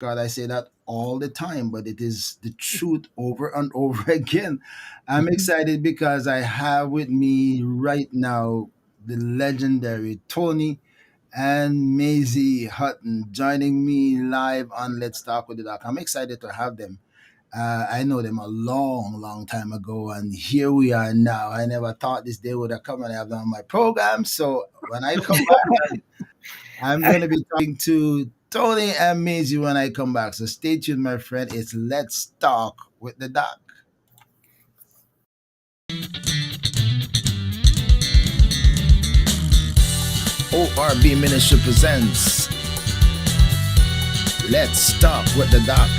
God, I say that all the time, but it is the truth over and over again. I'm excited because I have with me right now the legendary Tony and Maisie Hutton joining me live on Let's Talk with the Doc. I'm excited to have them. I know them a long, long time ago, and here we are now. I never thought this day would have come and have them on my program. So when I come back, I'm going to be talking to Tony and Maisie when I come back. So stay tuned, my friend. It's Let's Talk with the Doc. ORB Ministry presents Let's Talk with the Doc.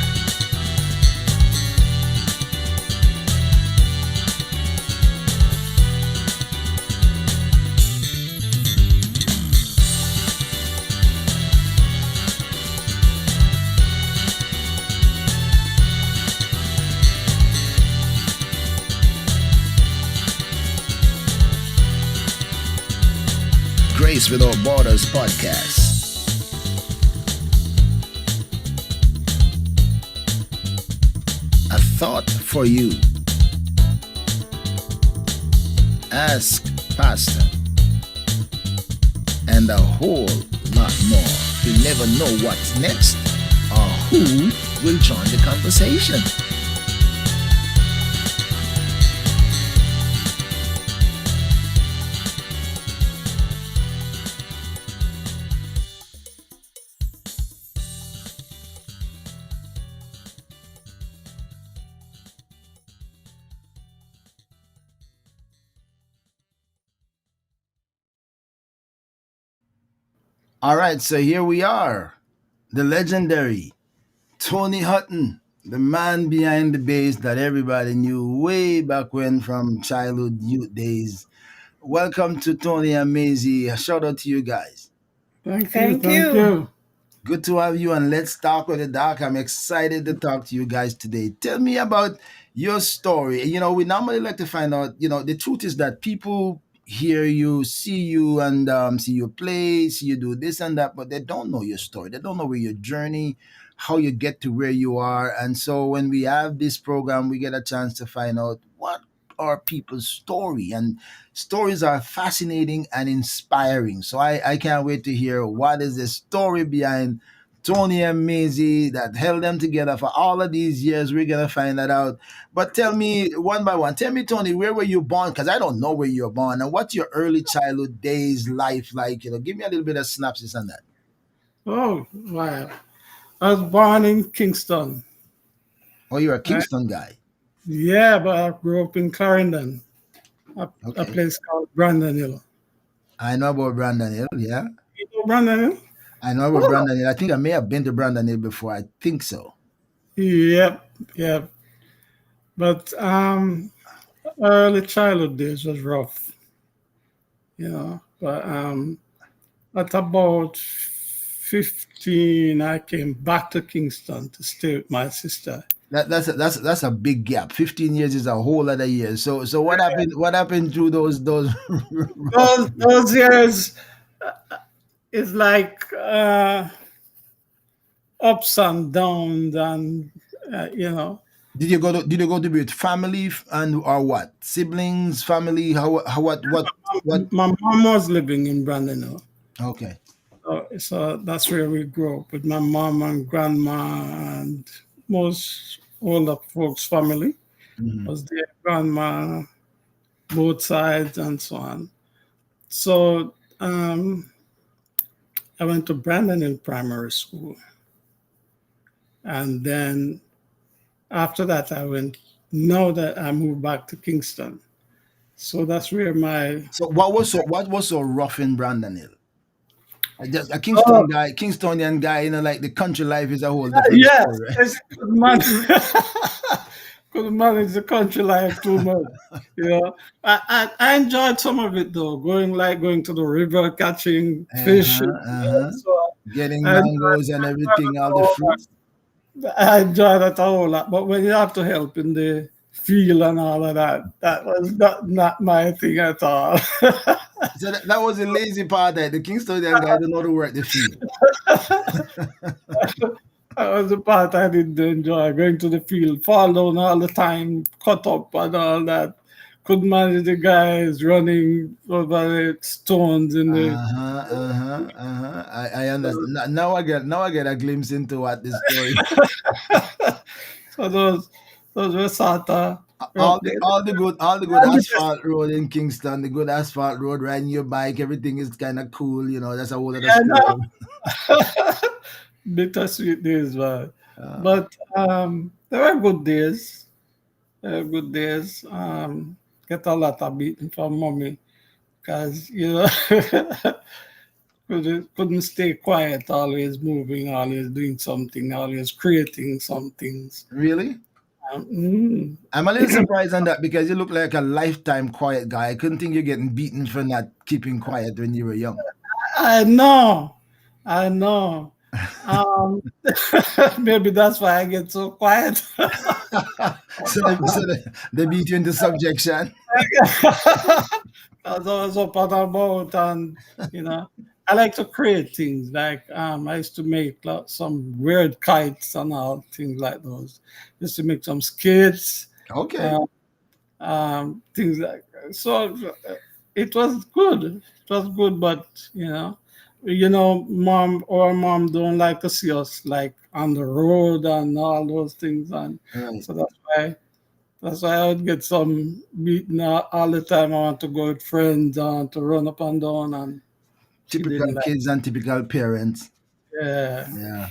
Grace Without Borders podcast. A thought for you. Ask Pastor. And a whole lot more. You never know what's next or who will join the conversation. All right, so here we are. The legendary Tony Hutton, the man behind the bass that everybody knew way back when from childhood youth days. Welcome to Tony and Maisie. A shout out to you guys. Thank you. Good to have you, and let's talk with the doc. I'm excited to talk to you guys today. Tell me about your story. We normally like to find out, the truth is that people hear you, see you, and see you play, see you do this and that, but they don't know your story. They don't know where your journey, how you get to where you are. And so when we have this program, we get a chance to find out what are people's story. And stories are fascinating and inspiring. So I can't wait to hear what is the story behind Tony and Maisie that held them together for all of these years. We're going to find that out. But tell me one by one. Tell me, Tony, where were you born? Because I don't know where you were born. And what's your early childhood days life like? Give me a little bit of synopsis on that. Oh, wow. I was born in Kingston. Oh, you're a Kingston guy. Yeah, but I grew up in Clarendon, a Okay. place called Brandon Hill. I know about Brandon Hill, yeah. You know Brandon Hill? I know about Brandon Hill. I think I may have been to Brandon Hill before. I think so. Yep. But early childhood days was rough, But at about 15, I came back to Kingston to stay with my sister. That's a big gap. 15 years is a whole lot of years. So what happened? What happened through those Those years is like ups and downs, and Did you go to be with family and or what? Siblings, family? How what? My mom was living in Brandon Hill. Okay. So that's where we grew up with my mom and grandma and most older folks' family was there, grandma, both sides, and so on. So I went to Brandon Hill Primary School. And then after that, now that I moved back to Kingston. So that's where So what was so rough in Brandon Hill? Just a Kingstonian guy, like the country life is a whole different story. Yes, couldn't manage the country life too much. I enjoyed some of it though, going to the river, catching fish, So getting mangoes and everything, all the fruits. I enjoyed that a whole lot. But when you have to help in the field and all of that, that was not my thing at all. So that was the lazy part. That the Kingstonian guy don't know to work the field. That was the part I didn't enjoy. Going to the field, fall down all the time, cut up and all that. Couldn't manage the guys running over the stones in the. Uh-huh, uh-huh, uh-huh. I understand. Now I get a glimpse into what this story. So those were sort of rough All the days. all the good asphalt road in Kingston, the good asphalt road, riding your bike, everything is kind of cool. That's a whole other Yeah, no. story. Bittersweet days, man. Uh, But there were good days. There were good days. Get a lot of beating from mommy because couldn't stay quiet. Always moving, always doing something, always creating some things. really? Um, mm. I'm a little surprised on that because you look like a lifetime quiet guy. I couldn't think you're getting beaten for not keeping quiet when you were young. I know, I know. Um, maybe that's why I get so quiet. So they beat you into subjection. As I was up and about, and I like to create things. Like I used to make some weird kites and all things like those. Used to make some skits, Okay. uh, things like so. It was good. It was good, but mom or mom don't like to see us like on the road and all those things, and Right. so that's why I would get some beaten all the time. I want to go with friends, to run up and down, and she Typical didn't like. kids and typical parents. Yeah, Yeah.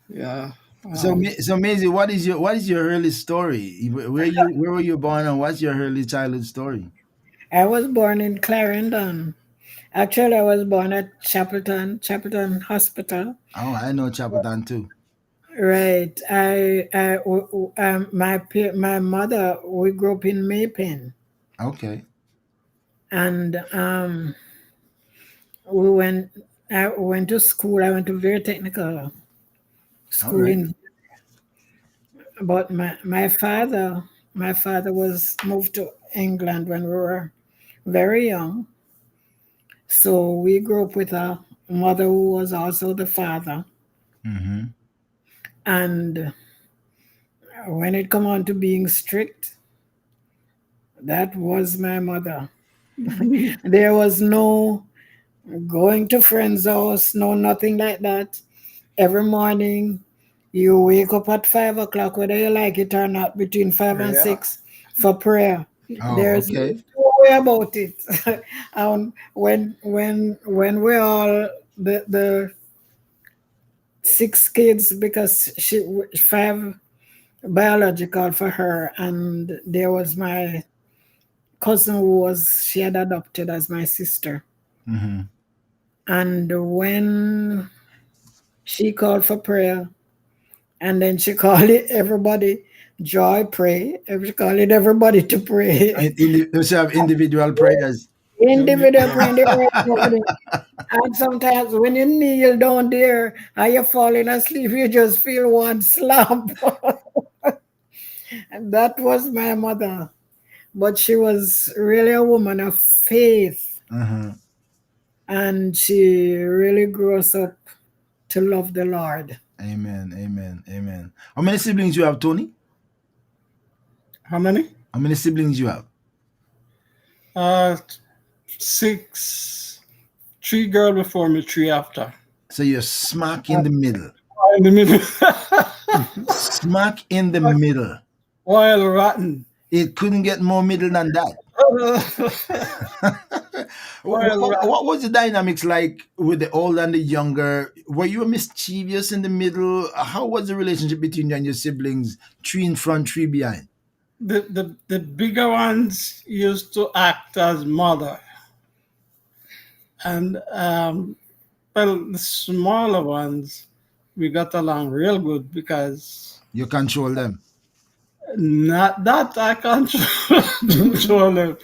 yeah. So, so Maisie, what is your early story? Where were you born, and what's your early childhood story? I was born in Clarendon. Actually, I was born at Chapelton Hospital. Oh, I know Chapadan too. Right. My mother, we grew up in Maypen, Okay. and we went. I went to school. I went to very technical All school right. in. But my father was moved to England when we were very young. So we grew up with a mother who was also the father. Mm-hmm. And when it come on to being strict, that was my mother. There was no going to friends' house, no nothing like that. Every morning you wake up at 5 o'clock, whether you like it or not, between five and Yeah. six for prayer. Oh, There's okay. no way about it. And when we're all the six kids, because she five biological for her, and there was my cousin who was she had adopted as my sister. Mm-hmm. And when she called for prayer, and then she called it everybody joy pray. She called it everybody to pray. You should have individual prayers. Individual praying the right over. And sometimes when you kneel down there and you're falling asleep, you just feel one slump. And that was my mother. But she was really a woman of faith. Uh-huh. And she really grew us up to love the Lord. Amen. Amen. Amen. How many siblings you have, Tony? How many? How many siblings you have? Uh, Six. Three girl before me, three after. So you're smack in the middle. In the middle. Smack in the middle. Oil rotten. It couldn't get more middle than that. What was the dynamics like with the old and the younger? Were you mischievous in the middle? How was the relationship between you and your siblings? Three in front, three behind. The bigger ones used to act as mother, and well, the smaller ones we got along real good because You control them. not that I can't control them.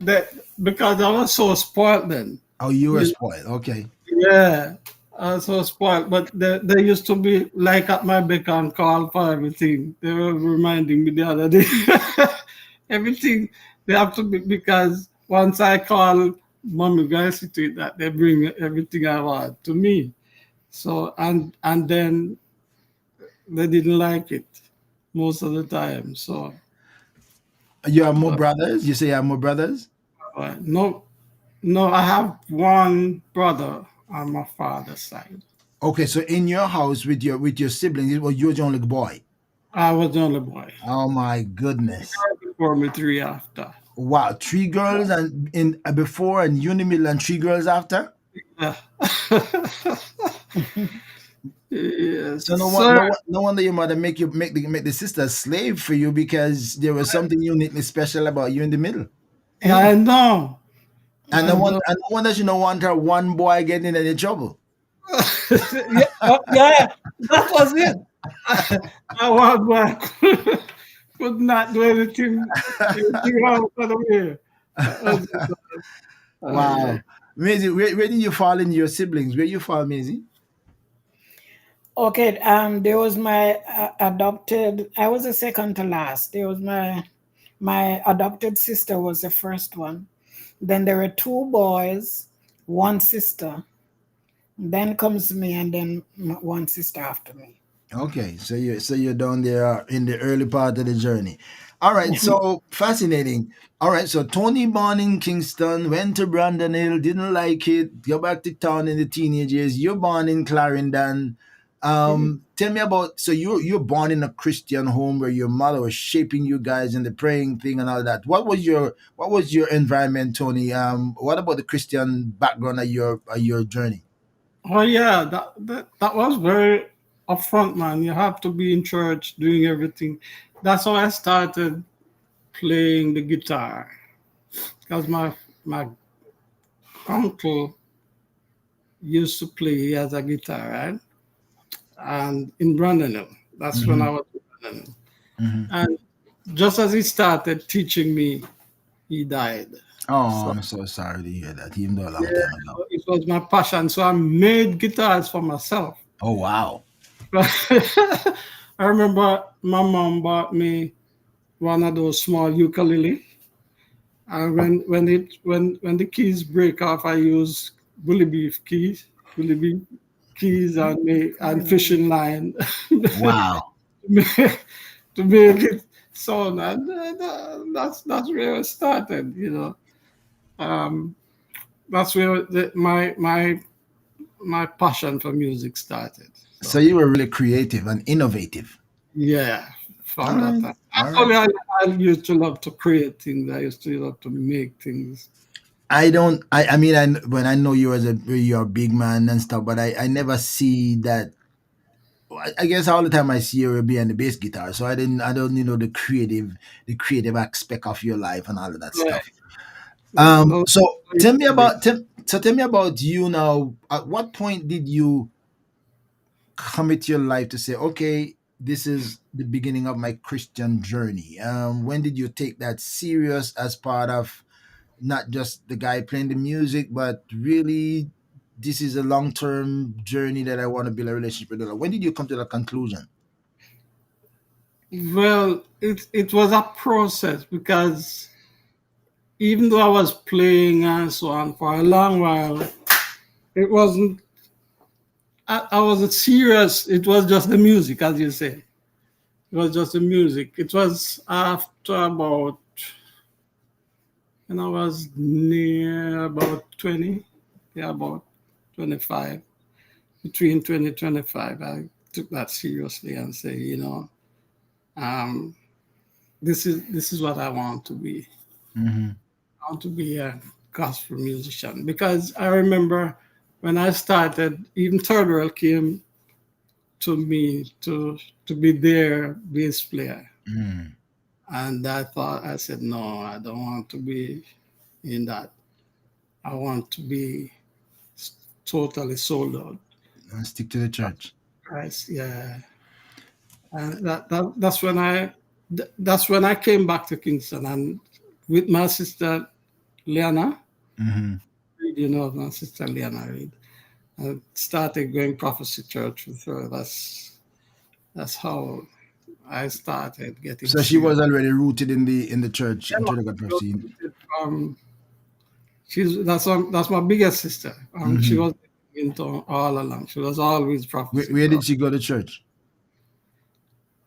That because I was so spoiled then. Oh, you were You- spoiled. Okay. Yeah, I was so spoiled. But they used to be like at my beck and call for everything. They were reminding me the other day. Everything they have to be because once I call mommy guys to it that they bring everything I want to me. So and then they didn't like it most of the time. So, You have more but brothers? You say you have more brothers? no, no, I have one brother on my father's side. Okay, so in your house with your siblings, it was you're the only boy. I was the only boy. Oh my goodness. Before me, three after. Wow, three girls and in before and you in the middle and three girls after? Yeah. Yes, So sir. no wonder your mother make the sister a slave for you because there was something uniquely special about you in the middle. Yeah, I know. I know. And no wonder she don't want her one boy getting in any trouble. Yeah, yeah, that was it. I was boy could not do anything wrong for the way. That was it. Yeah. Wow. Maisie, where did you fall in your siblings? Where you fall, Maisie? Okay, there was my adopted. I was the second to last. There was my adopted sister was the first one. Then there were two boys, one sister. Then comes me, and then one sister after me. Okay, so you're down there in the early part of the journey. All right, so fascinating. All right, so Tony born in Kingston, went to Brandon Hill, didn't like it, go back to town in the teenage years. You're born in Clarendon. Tell me about so you're born in a Christian home where your mother was shaping you guys in the praying thing and all that. What was your environment, Tony? What about the Christian background of your journey? Oh yeah, that was very upfront, man. You have to be in church doing everything. That's how I started playing the guitar. Because my uncle used to play as a guitar, right? And in Brandon, that's when I Mm-hmm. was in Brandon. Mm-hmm. And just as he started teaching me, he died. Oh, So I'm so sorry to hear that. Even though a long yeah, time ago. it was my passion. So I made guitars for myself. Oh wow. I remember my mom bought me one of those small ukulele, and when the keys break off, I use bully beef keys, and fishing line Wow. to make it sound. And that's where it started. Um, that's where my passion for music started. So So you were really creative and innovative. yeah, All from that right. time. All right. Actually, I used to love to create things. I used to love to make things. I don't. I mean, when I know you as you're a big man and stuff, but I never see that. I guess all the time I see you behind the bass guitar, so I don't the creative aspect of your life and all of that Right. stuff. No, So no, tell me about you now. At what point did you commit your life to say, okay, this is the beginning of my Christian journey? When did you take that serious as part of not just the guy playing the music, but really, this is a long term journey that I want to build a relationship with? When did you come to that conclusion? well, it was a process because even though I was playing and so on for a long while, it wasn't. I wasn't serious. It was just the music, as you say. It was just the music. It was after about when I was near about 20, yeah, about 25, between 20 25, I took that seriously and say, um, this is what I want to be. Mm-hmm. I want to be a gospel musician because I remember when I started, even third world came to me to be their bass player. Mm. And I said, no, I don't want to be in that. I want to be totally sold out. And stick to the church. Christ, yeah. And that's when I came back to Kingston and with my sister Liana, Mm-hmm. my sister Liana Reid. I started going prophecy church with her. That's how I started getting So she serious. was already rooted in the church in Trinidad Prophecy. Um, that's my biggest sister. She Mm-hmm. was into all along. She was always Where, prophecy. where did she go to church?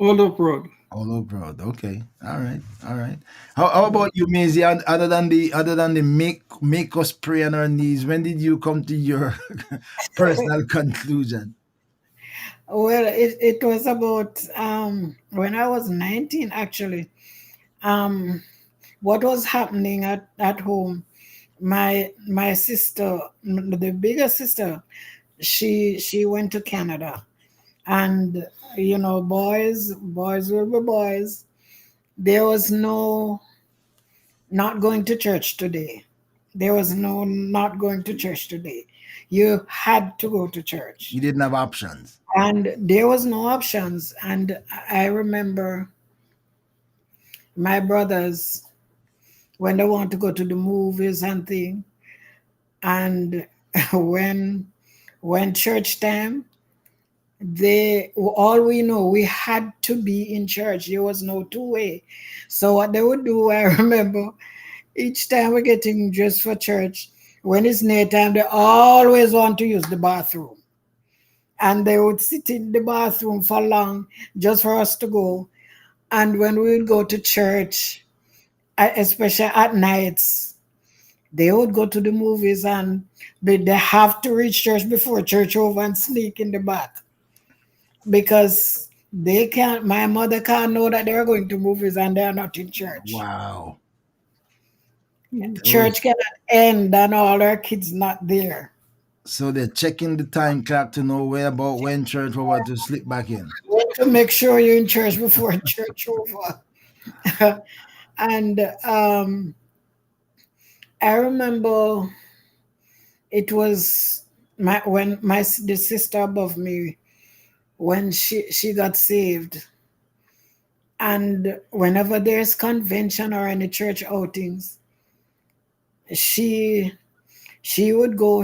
Old Up Road. All abroad. Okay. All right. All right. How about you, Maisie? Other than the make us pray on our knees, when did you come to your personal conclusion? Well, it was about when I was 19 actually. Um, what was happening at home? My sister, the bigger sister, she went to Canada, and boys will be boys. There was no not going to church today. There was no not going to church today. You had to go to church, You didn't have options. and there was no options. And I remember my brothers when they want to go to the movies and thing, and when church time, they all we know we had to be in church. There was no two-way. So what they would do, I remember each time we're getting dressed for church, when it's near time, they always want to use the bathroom. And they would sit in the bathroom for long just for us to go. And when we would go to church, especially at nights, they would go to the movies, and they have to reach church before church over and sneak in the back, because they can't, my mother can't know that they're going to movies and they're not in church. Wow. Church Those. cannot end and all our kids not there. So they're checking the time clock to know where about when church over to slip back in. To make sure you're in church before church over. And I remember it was the sister above me, when she got saved. And whenever there's convention or any church outings, she would go,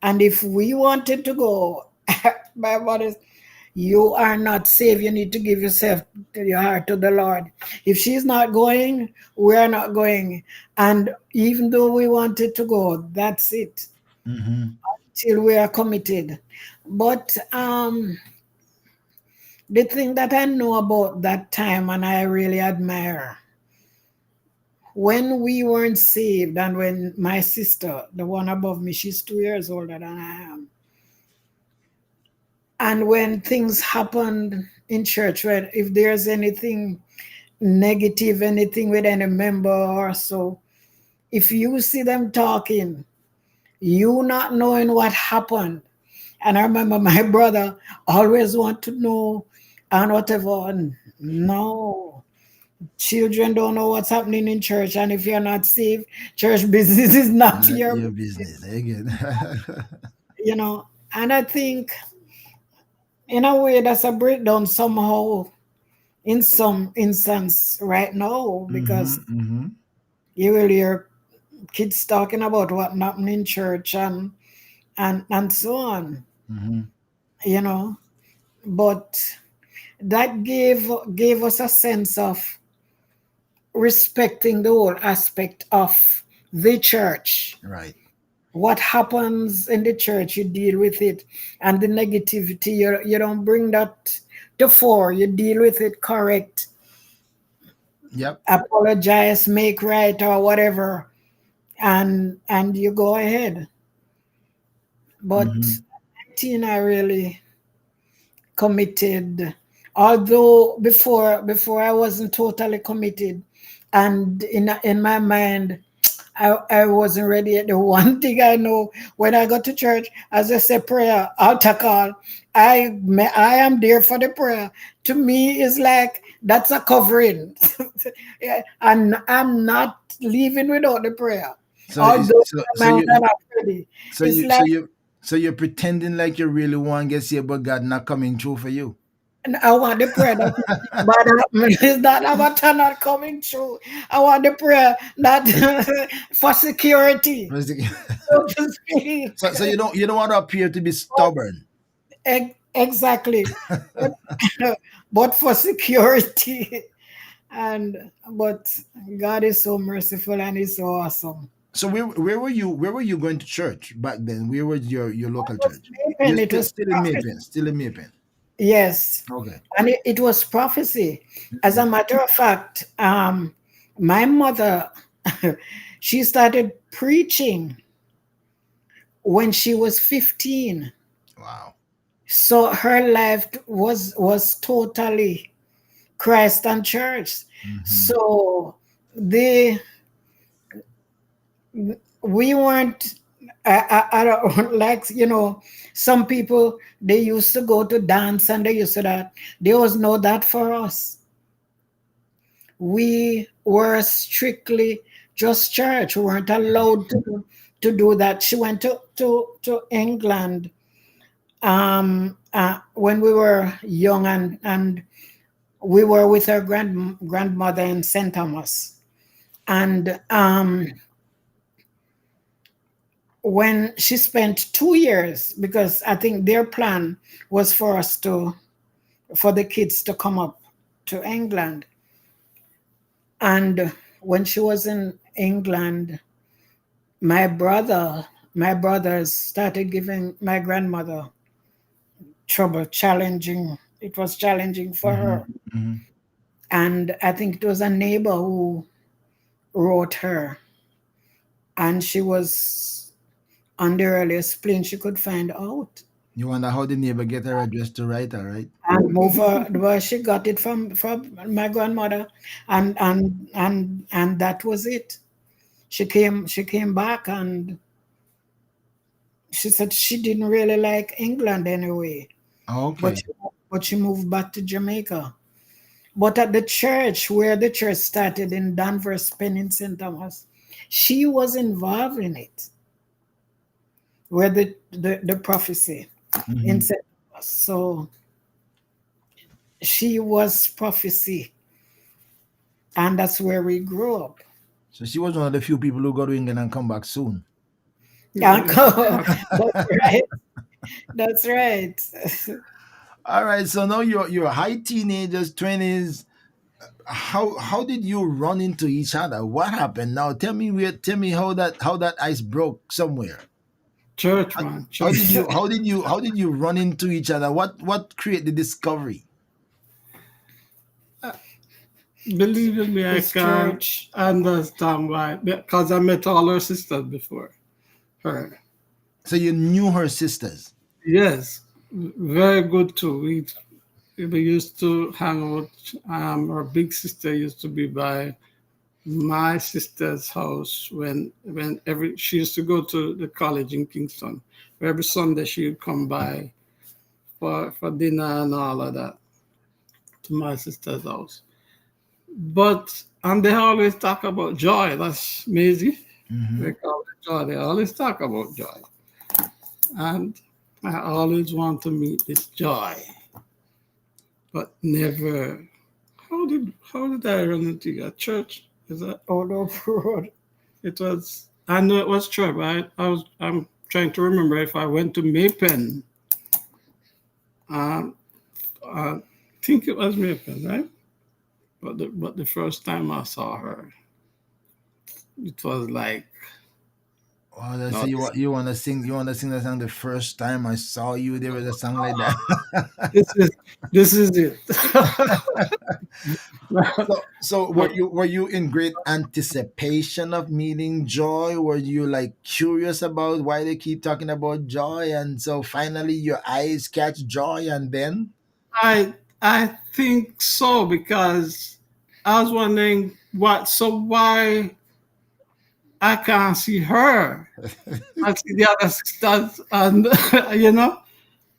and if we wanted to go, my mother, you are not saved. You need to give yourself to your heart to the Lord. If she's not going, we are not going. And even though we wanted to go, that's it. Mm-hmm. Till we are committed. But the thing that I know about that time, and I really admire, when we weren't saved, and when my sister, the one above me, she's 2 years older than I am, and when things happened in church, when if there's anything negative, anything with any member or so, if you see them talking, you not knowing what happened. And I remember my brother always want to know and whatever. And no, children don't know what's happening in church, and if you're not saved, church business is not Not your your business. business. Again. And I think in a way that's a breakdown somehow in some instance right now, Mm-hmm. because Mm-hmm. you will hear kids talking about what happened in church, and so on, Mm-hmm. you know. But that gave us a sense of respecting the whole aspect of the church. Right. What happens in the church, you deal with it, and the negativity, you don't bring that to fore. You deal with it correct, Yep. apologize, make right, or whatever, and you go ahead. But Mm-hmm. 19, I really committed, although before I wasn't totally committed, and in my mind, I wasn't ready yet. The one thing I know, when I go to church, as I say prayer, altar call, I am there for the prayer. To me, it's like that's a covering. Yeah, and I'm not leaving without the prayer. So Although so my mind you are not ready. so It's you like, so you're pretending like you really want to get saved, but God not coming through for you. and I want the prayer that but is that avatar not coming true. I want the prayer that for security, so to speak. So you don't want to appear to be stubborn. Exactly. But, but for security. And but God is so merciful and He's so awesome. So where were you going to church back then? Where was your local church? And You're it was still in Maypen, still in Maypen. Yes, Okay. and it was prophecy. As a matter of fact, my mother, she started preaching when she was 15. Wow. So her life was totally Christ and church. Hmm. So they we weren't I don't like, some people, they used to go to dance and they used to that. There was no that for us. We were strictly just church. We weren't allowed to do that. She went to England when we were young, and we were with her grandmother in St. Thomas. And when she spent 2 years, because I think their plan was for the kids to come up to England. And when she was in England, my brother, my brothers started giving my grandmother trouble, challenging. It was challenging for Hmm. her. Hmm. And I think it was a neighbor who wrote her, and she was on the earliest plane she could find out. You wonder how the neighbor get her address to write her, right? And move her where she got it from my grandmother, and that was it. She came back, and she said she didn't really like England anyway, but Okay. she, but she moved back to Jamaica. But at the church, where the church started in Danvers, Penn in St. Thomas, she was involved in it, where the prophecy in Hmm. St. Thomas. So she was prophecy, and that's where we grew up. So she was one of the few people who go to England and come back soon. Yeah, Yes. that's right. That's right. All right. So now you're high teenagers, 20s. How did you run into each other? What happened? Now tell me how that ice broke somewhere. Church, How, man. how did Church. you how did you how did you run into each other? What created the discovery? Believe in me, I It's can church. understand why. Because I met all her sisters before her. So you knew her sisters. Yes, very good too. We used to hang out. Her big sister used to be by my sister's house when every she used to go to the college in Kingston. Every Sunday she would come by for dinner and all of that to my sister's house. But and they always talk about joy. That's Maisie. Hmm. They call it joy. They always talk about joy. And I always want to meet this joy, but never. How did I run into you at church? Is that All over the road. it was? I know it was church. But I'm trying to remember if I went to Maypen. Um, I think it was Maypen, right? But the first time I saw her, it was like Oh, let's no, say you want to sing the song the first time I saw you. There was a song like that. this is this is it. So were you in great anticipation of meeting Joy? Were you like curious about why they keep talking about Joy, and so finally your eyes catch Joy, and then I think so because I was wondering why I can't see her. I see the other sisters and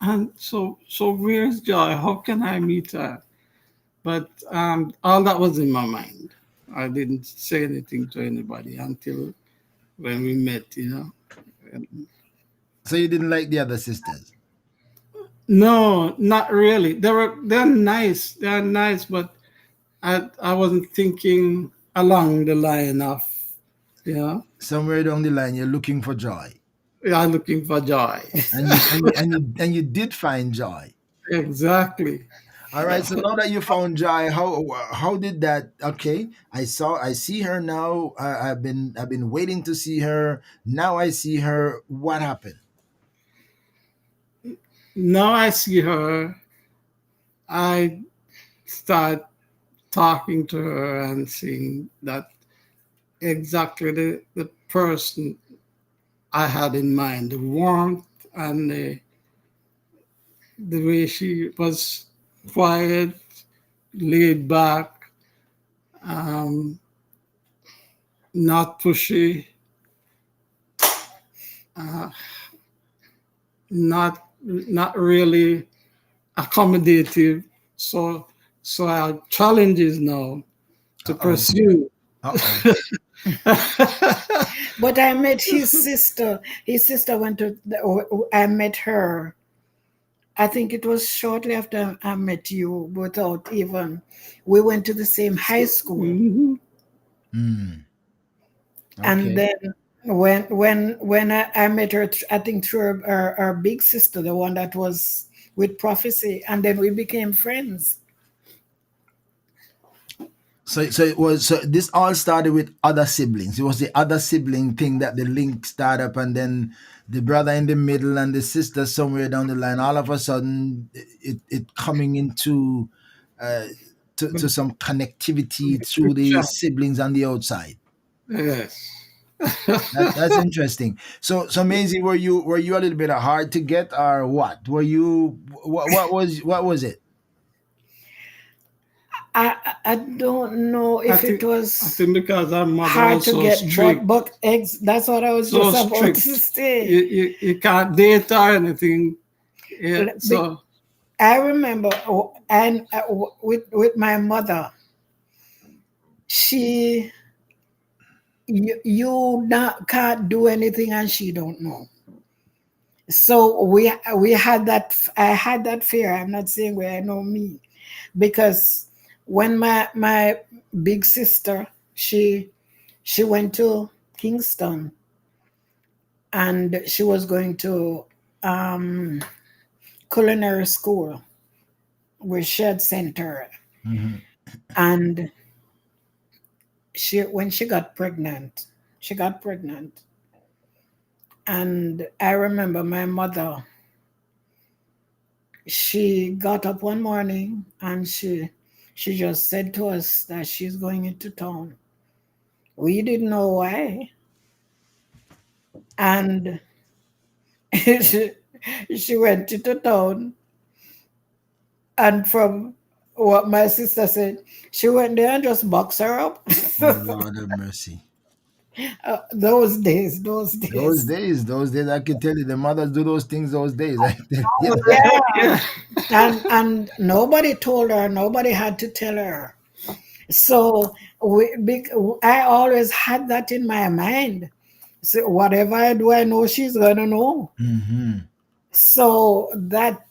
and so where's Joy? How can I meet her? But all that was in my mind. I didn't say anything to anybody until when we met. so you didn't like the other sisters. No, not really. They're nice. They're nice, but I wasn't thinking along the line of, you know, Somewhere down the line, you're looking for Joy, yeah, looking for joy. and you did find Joy. Exactly. All right. So now that you found Joy, how did that? Okay, I see her now. I've been waiting to see her. Now I see her. What happened? Now I see her. I start talking to her and seeing that exactly the person I had in mind, the warmth and the way she was quiet, laid back, um, not pushy, uh, not really accommodative. So our challenge is now to Uh-oh. pursue. Uh-oh. But I met his sister. His sister went to. I met her. I think it was shortly after I met you, without even. We went to the same high school, Mhm. Mm. and Okay. then when I met her, I think through her big sister, the one that was with prophecy, and then we became friends. So it was, so this all started with other siblings. It was the other sibling thing that the link started up, and then the brother in the middle and the sister somewhere down the line. All of a sudden, it coming into uh, to some connectivity through the Picture. siblings on the outside. Yes. That's interesting. So Maisie, were you a little bit hard to get, or what? Were you what was it? I don't know I if it think I was think because our mother hard was to so get, strict, but eggs. That's what I was so just about to strict. say. You can't date or anything. Yeah. Be- So I remember, and with my mother, she you not can't do anything and she don't know. So we had that. I had that fear. I'm not saying where I know me, because when my big sister, she went to Kingston, and she was going to um, culinary school with shared center, Hmm. and she when she got pregnant, and I remember my mother. She got up one morning and she just said to us that she's going into town. We didn't know why, and she, she went into town, and from what my sister said, she went there and just boxed her up. Oh Lord have mercy. Those Those days. days, those days, I can tell you, the mothers do those things those days. I tell you Oh that. yeah, yeah. and nobody told her. Nobody had to tell her. So I always had that in my mind. So whatever I do, I know she's gonna know. Hmm. So that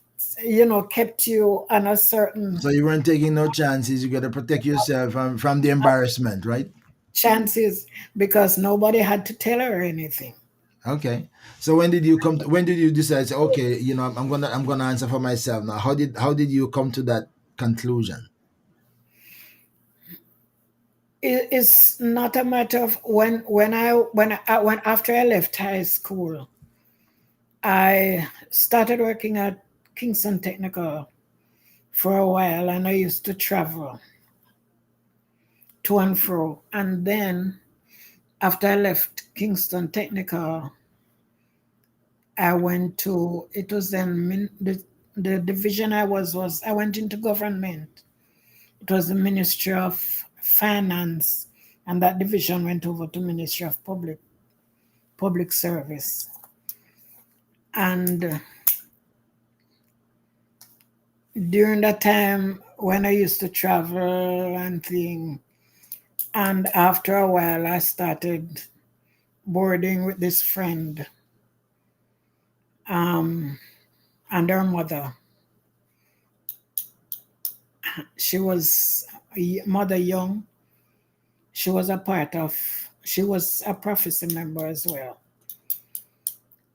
kept you on a certain So you weren't taking no chances. You got to protect yourself from the embarrassment, right? chances, because nobody had to tell her anything. Okay. So when did you come? When did you decide? Say, okay, I'm gonna answer for myself now. How did you come to that conclusion? It's not a matter of when after I left high school, I started working at Kingston Technical for a while, and I used to travel to and fro. And then after I left Kingston Technical, I went to it was then the division I was I went into government. It was the Ministry of Finance, and that division went over to Ministry of Public Service. And during that time when I used to travel and thing, and after a while I started boarding with this friend, um, and her mother. She was Mother Young. She was a prophecy member as well.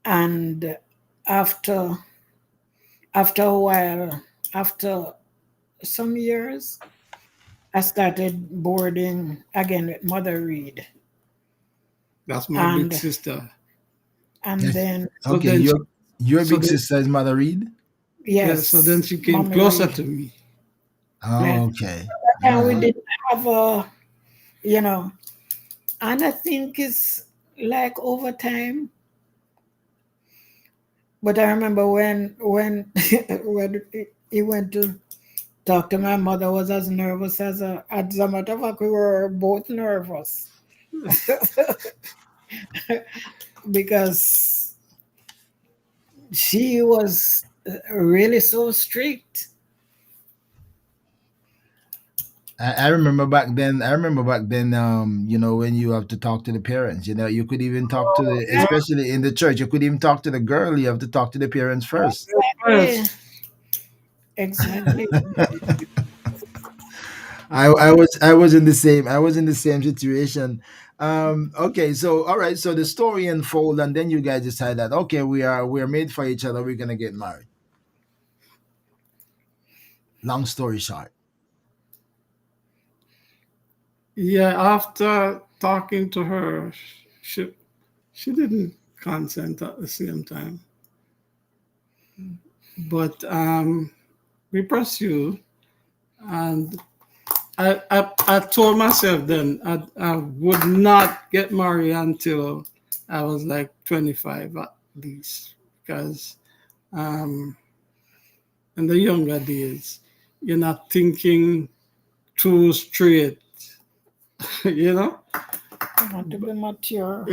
And after after a while, after some years, I started boarding again with Mother Reed. That's my big And sister. and Yes. then So Okay, then, your so big then, sister is Mother Reed. yeah. So then yes, she came Mommy closer Reed. to me. And Oh, okay. All and we right. didn't have a, you know, and I think it's like over time. But I remember when when he went to talk to my mother, was as nervous as a matter of fact, we were both nervous because she was really so strict. I remember back then. I remember back then. When you have to talk to the parents, you could even talk to the, Yeah, especially in the church, you could even talk to the girl. You have to talk to the parents first. Exactly. first. Exactly. I was in the same. I was in the same situation. Okay, so all right, so the story unfold, and then you guys decide that okay, we are made for each other. We're gonna get married. Long story short. Yeah, after talking to her, she she didn't consent at the same time. But we pursued, and I told myself then I would not get married until I was like 25 at least, because um, in the younger days, you're not thinking too straight, you know? I want to be mature.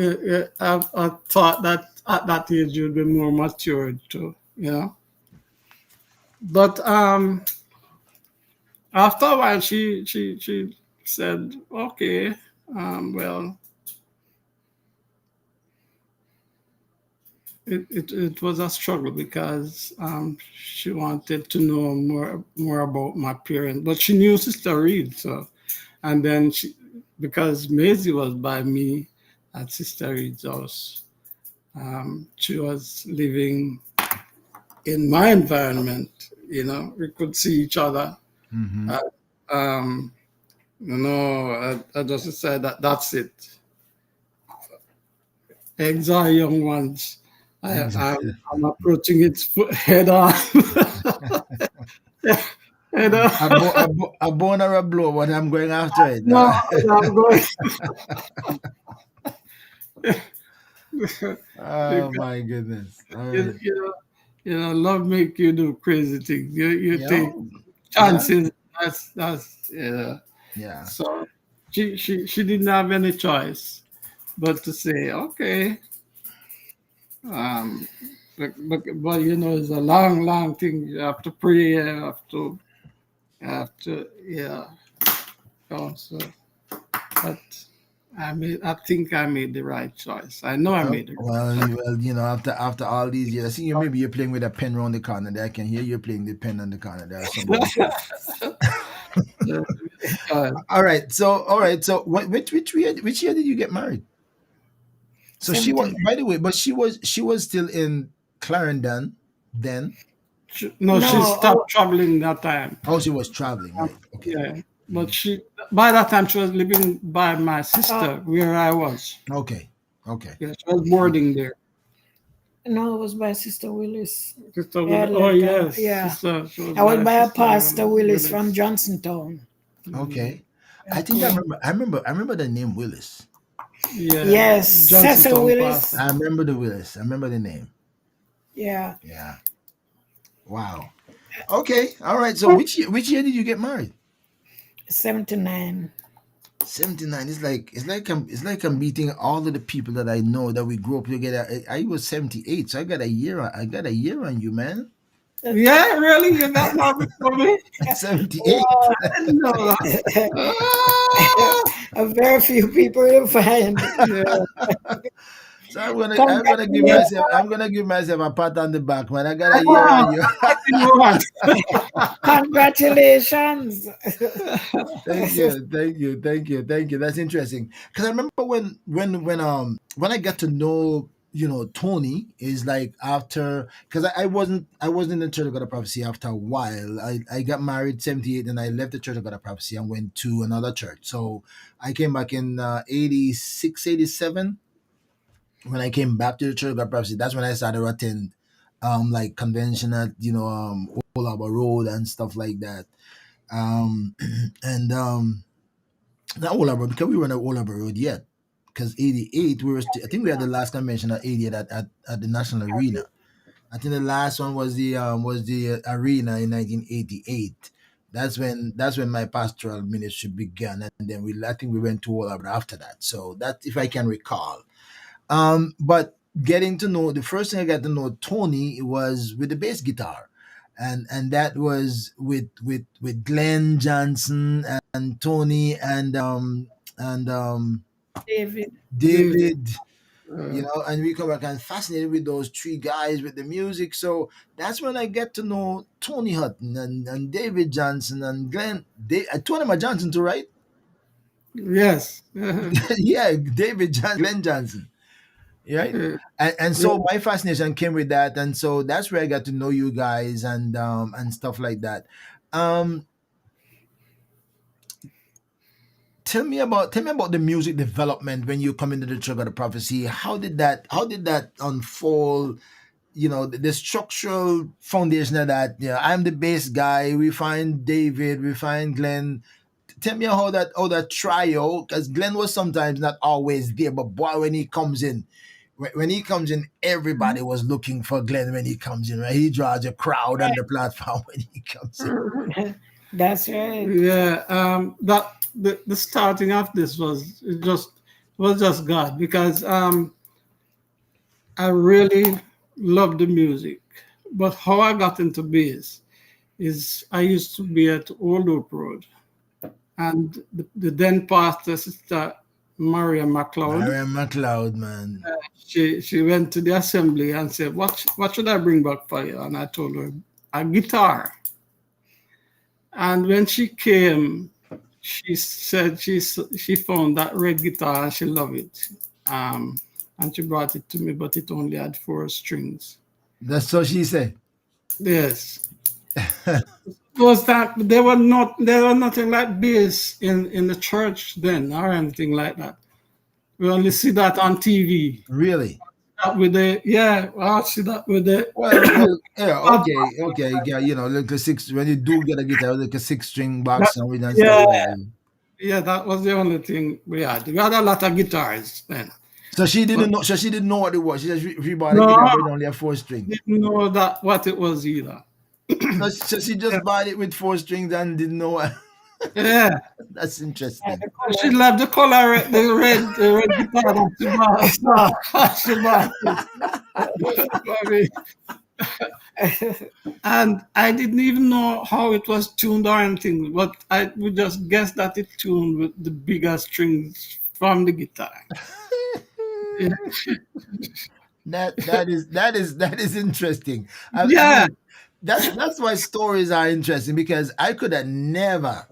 I thought that at that age you'd be more matured too, you know? But after a while, she said, okay, well, it was a struggle because she wanted to know more about my parents, but she knew Sister Reed, so and then because Maisie was by me at Sister Reed's house, she was living in my environment. We could see each other. Hmm. Uh, um, I just said that's it. Eggs are young ones. Exactly. I'm approaching it head on. head on. A bone or a blow, but I'm going after it. No, I'm going. Oh Because, my goodness. All you, right. you know, love make you do crazy things. You Yeah. take Yeah. chances. That's. Yeah. So she didn't have any choice but to say, okay. Um, but it's a long thing. You have to pray. You have to, yeah. So, but I think I made the right choice. I know I Well, made the well, right after all these years, I think maybe you're playing with a pen around the corner there. I can hear you playing the pen on the corner. There are somebody. choice. Yeah, All right. So, all right. So, which year did you get married? So she was, 79. by the way, but she was still in Clarendon then. no, No, she stopped traveling that time. Oh, she was traveling, right? Okay. Yeah, but Mhm. she by that time she was living by my uh, sister where I was. Okay. Okay. Yeah, she was boarding there. no, it was by Sister Willis. Sister Yeah, Willis. Oh yes, yeah. sister. She was I was my by a sister Pastor Willis from Willis. Johnsontown. Mm, Okay. I think I Yeah. remember. I remember the name Willis. yeah, Yes, Cecil Johnson Willis. Pastor. I remember the Willis. I remember the name. Yeah, Yeah. Wow. Okay. All right. So which year did you get married? 79. 79. It's like I'm meeting all of the people that I know that we grew up together. I was 78, so I got a year on you, man. Yeah, really? You got married for me? 78. I didn't know that. Ah! A very few people will find. Yeah. So I'm gonna give Congratulations. myself I'm gonna give myself a pat on the back, man. I got a year Ah, on you. what do you want? Congratulations. Thank you, thank you, thank you, thank you. That's interesting. Because I remember when I got to know Tony is like after, because I wasn't in the Church of God of Prophecy. After a while, I got married 78 and I left the Church of God of Prophecy and went to another church. So I came back in 86, 87. When I came back to the Church of God Prophecy, that's when I started to attend like convention at Olaba Road and stuff like that. Um, and not Ola because we weren't at Ola Road yet. Because 88, I think we had the last convention at 88 at the National Arena. I think the last one was the arena in 1988. That's when my pastoral ministry began, and then I think we went to Ola after that. So that if I can recall. But getting to know the first thing I got to know Tony was with the bass guitar, and that was with Glenn Johnson and Tony and David. David. David. And we come back and fascinated with those three guys with the music. So that's when I get to know Tony Hutton and David Johnson and Tony Johnson too, right? Yes. Yeah, David Johnson, Glenn Johnson. Right. And Yeah. so my fascination came with that, and so that's where I got to know you guys and stuff like that. Um, tell me about the music development when you come into the Church of the Prophecy. How did that unfold? The structural foundation of that. I'm the bass guy. We find David. We find Glenn. Tell me how that trio, because Glenn was sometimes not always there, but boy, when he comes in, when he comes in, everybody was looking for Glenn when he comes in, right? He draws a crowd on the platform when he comes in. That's right. Yeah. That the starting of this was just God, because I really love the music. But how I got into bass is I used to be at Old Oak Road, and the then pastor, Sister Maria McLeod, Mariam McLeod, man. she went to the assembly and said, what should I bring back for you? And I told her a guitar. And when she came, she said she found that red guitar and she loved it. Um, and she brought it to me, but it only had 4 strings. That's what she said. Yes. Was that there were nothing like bass in the church then or anything like that. We only see that on TV. Really? I see that with the Well, yeah, uh, okay, yeah, like a six when you do get a guitar, like a six-string that, box and with and stuff yeah, like that. yeah, that was the only thing we had. We had a lot of guitars then, So she but didn't know. So she didn't know what it was. She just bought a no, guitar, but it only had four strings. didn't know that what it was either. So she just bought it with four strings and didn't know. Yeah, That's interesting. The she color. loved the color, the red guitar that she bought for me. And I didn't even know how it was tuned or anything, but I would just guess that it tuned with the bigger strings from the guitar. Yeah, that is interesting. I yeah. mean, that's why stories are interesting because I could have never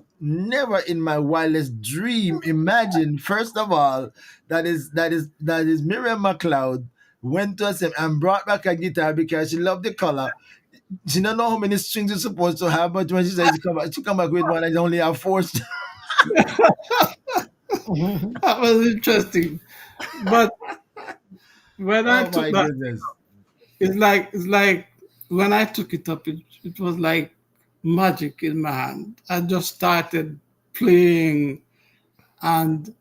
in my wildest dream imagine. First of all, that is Miriam McLeod went to us and brought back a guitar because she loved the color. She don't know how many strings you're supposed to have, but when she says she come back with one and only have four. That was interesting. But when I Oh took my that, goodness! it's like when I took it up, it was like magic in my hand. I just started playing and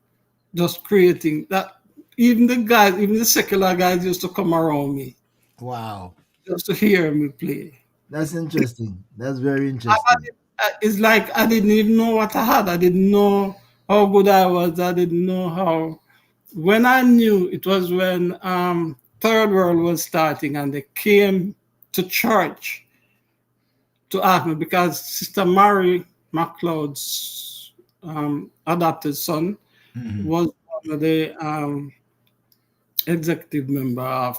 just creating that. Even the secular guys used to come around me Wow, just to hear me play. that's interesting. That's very interesting. It's like I didn't even know what I had. I didn't know how good I was. I didn't know how. When I knew, it was when Third World was starting, and they came to church to ask me, because Sister Mary McLeod's adopted son Mhm. was one of the executive member of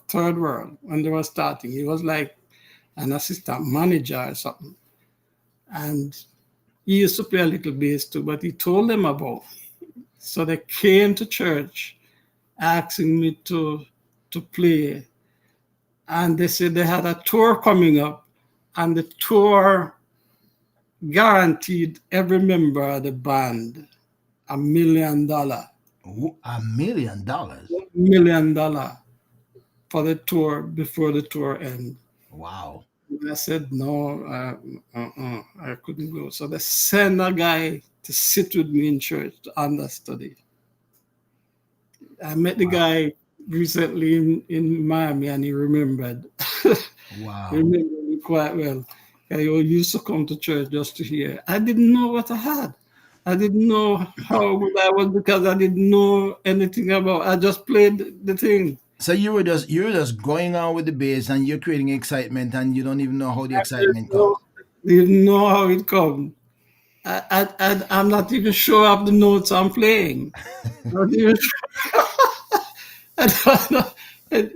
Third World when they were starting. He was like an assistant manager or something. And he used to play a little bass too, but he told them about. So they came to church asking me to play. And they said they had a tour coming up, and the tour guaranteed every member of the band $1 million. $1 million. $1 million for the tour before the tour ends. Wow. I said no, I couldn't go. So they sent a guy to sit with me in church to understudy. I met the Wow. guy recently in Miami, and he remembered. He Wow. remembered me quite well. He used to come to church just to hear. I didn't know what I had. I didn't know how good I was because I didn't know anything about. I just played the thing. So you were just going on with the bass and you're creating excitement and you don't even know how the I excitement didn't comes. didn't know how it comes. I'm not even sure of the notes I'm playing. Not even I don't know. It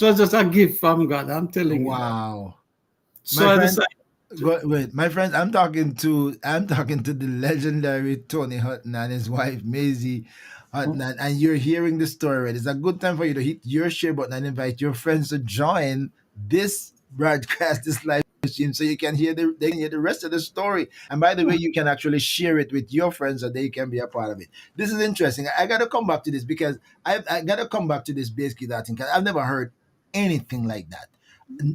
was just a gift from God. I'm telling you. Wow. So My I friend, decided to. wait, my friends, I'm talking to the legendary Tony Hutton and his wife Maisie Hutton, and you're hearing the story. It's a good time for you to hit your share button and invite your friends to join this broadcast, this live stream, so you can hear they can hear the rest of the story. And by the way, you can actually share it with your friends so they can be a part of it. This is interesting. I got to come back to this because I got to come back to this bass guitar thing because I've never heard anything like that.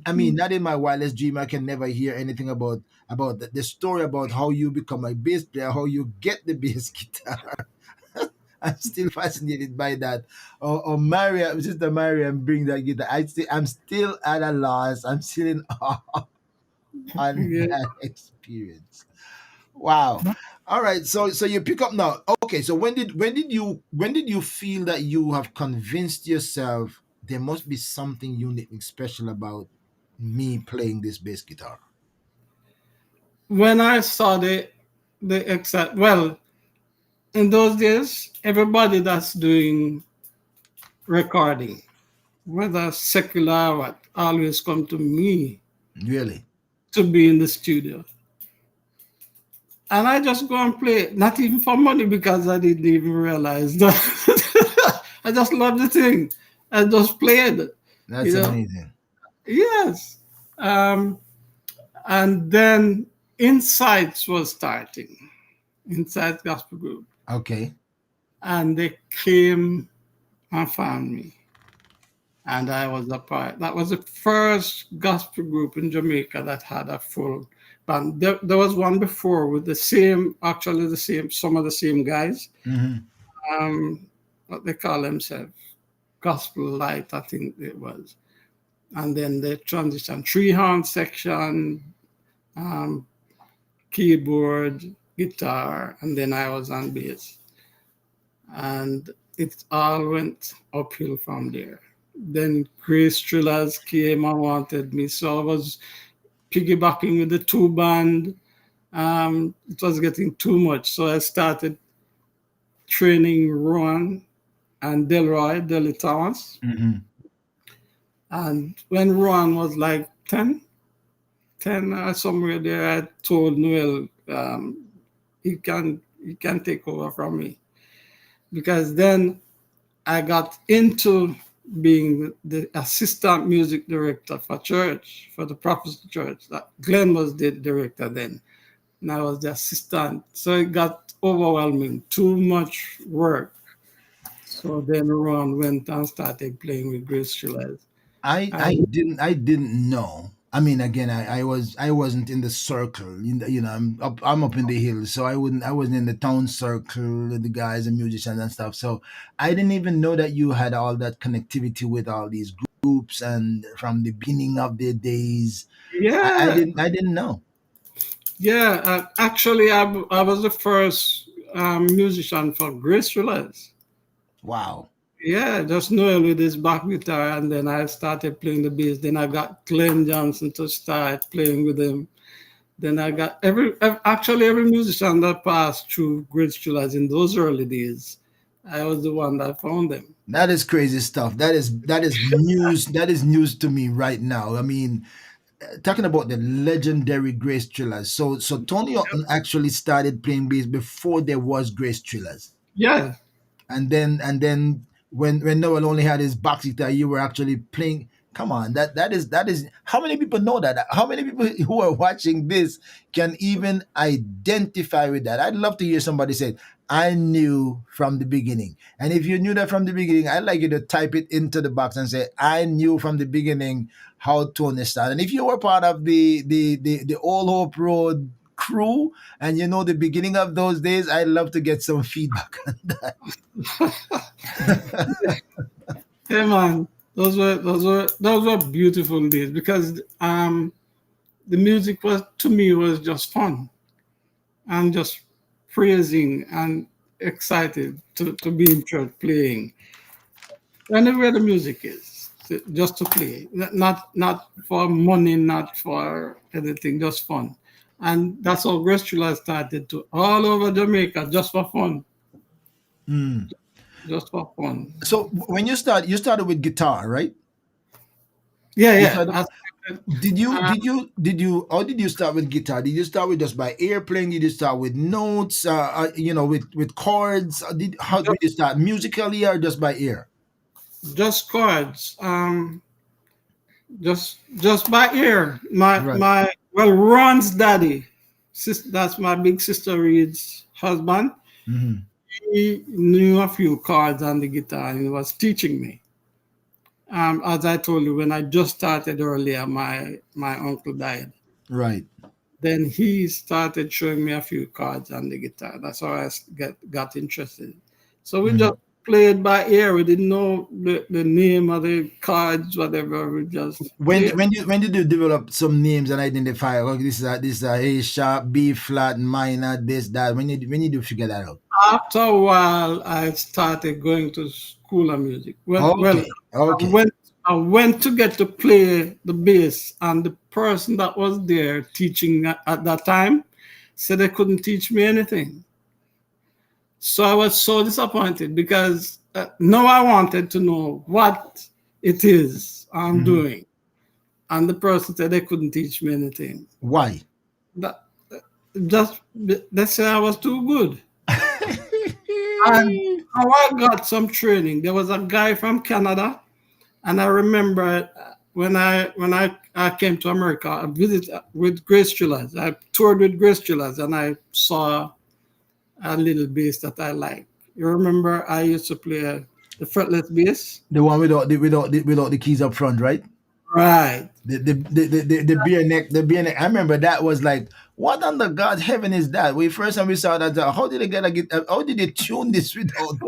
I mean, not in my wildest dream, I can never hear anything about the story about how you become a bass player, how you get the bass guitar. I'm still fascinated by that. Or Maria, Sister Maria, bring that guitar. I'm still at a loss. I'm still in awe on Yeah. that experience. Wow. All right. So you pick up now. Okay. So when did you feel that you have convinced yourself there must be something unique special about me playing this bass guitar? When I saw the exact well, in those days, everybody that's doing recording, whether secular or what, always come to me Really? to be in the studio. And I just go and play, not even for money because I didn't even realize that. I just love the thing. I just played it, you That's know. amazing. Yes. Um, and then Insights was starting, Insights Gospel Group. Okay. And they came and found me. And I was a part. That was the first gospel group in Jamaica that had a full band. There was one before with the same, actually the same, some of the same guys. Hmm. What they call themselves, Gospel Light, I think it was. And then they transitioned three horn section, um, keyboard, guitar, and then I was on bass. And it all went uphill from there. Then Grace Trillers came and wanted me, so I was piggybacking with the two band. It was getting too much, so I started training Ron and Delroy Thomas. Hmm. And when Ron was like 10 or somewhere there, I told Noel he can take over from me because then I got into being the assistant music director for church, for the Prophecy Church. Glenn was the director then, and I was the assistant. So it got overwhelming, too much work. So then Ron went and started playing with Grace Trillers. And I didn't know. I mean, again, I wasn't in the circle. I'm up in the hills, so I wasn't in the town circle with the guys and musicians and stuff. So I didn't even know that you had all that connectivity with all these groups and from the beginning of their days. yeah, I didn't know. yeah. Actually, I was the first musician for Grace Trillers. Wow. Yeah, just Noel with his back guitar, and then I started playing the bass. Then I got Glenn Johnson to start playing with him. Then I got actually every musician that passed through Great Chillers in those early days. I was the one that found them. That is crazy stuff. That is news. That is news to me right now. I mean, talking about the legendary Grace Trillers. So Tony Hutton actually started playing bass before there was Grace Trillers, Yeah, and then when Noel only had his box guitar, you were actually playing. Come on, that is how many people know that? How many people who are watching this can even identify with that? I'd love to hear somebody say, "I knew from the beginning." And if you knew that from the beginning, I'd like you to type it into the box and say, "I knew from the beginning how Tony started. And if you were part of the All Hope Road crew and you know the beginning of those days, I'd love to get some feedback on that. Hey man, those were beautiful days because the music was to me was just fun and just praising and excited to be in church playing anywhere the music is, just to play, not for money, not for anything, just fun. And that's how Grace Trilla started to all over Jamaica, just for fun, Mm. just for fun. So when you started with guitar, right? Yeah, You yeah. started. Uh, Did you how did you start with guitar? Did you start with just by ear playing? Did you start with notes? With chords? How did just, you start musically or just by ear? just chords. Just by ear. Right. My well, Ron's daddy, that's my big sister Reed's husband. Hmm. He knew a few chords on the guitar and he was teaching me. As I told you, when I just started earlier, my uncle died. Right. Then he started showing me a few chords on the guitar. That's how I got interested. So we Hmm. just played by ear. We didn't know the name of the chords, whatever. We just played. When did you develop some names and identify? Oh, this is a A sharp, B flat, minor, this that. When you do figure that out? After a while, I started going to school of music. Well, Okay. I Okay. went, I went to get to play the bass, and the person that was there teaching at that time said they couldn't teach me anything. So I was so disappointed because now I wanted to know what it is I'm Hmm. doing, and the person said they couldn't teach me anything. Why? That just they said I was too good. And how I got some training, there was a guy from Canada, and I remember when I came to America, I visited with Grace Trillas. I toured with Grace Trillas, and I saw a little bass that I liked. You remember I used to play the fretless bass, The one without the keys up front, right? right? The beer neck, the beer neck. I remember that was like, what under God's heaven is that? We first time we saw that, how did they get a guitar? How did they tune this without?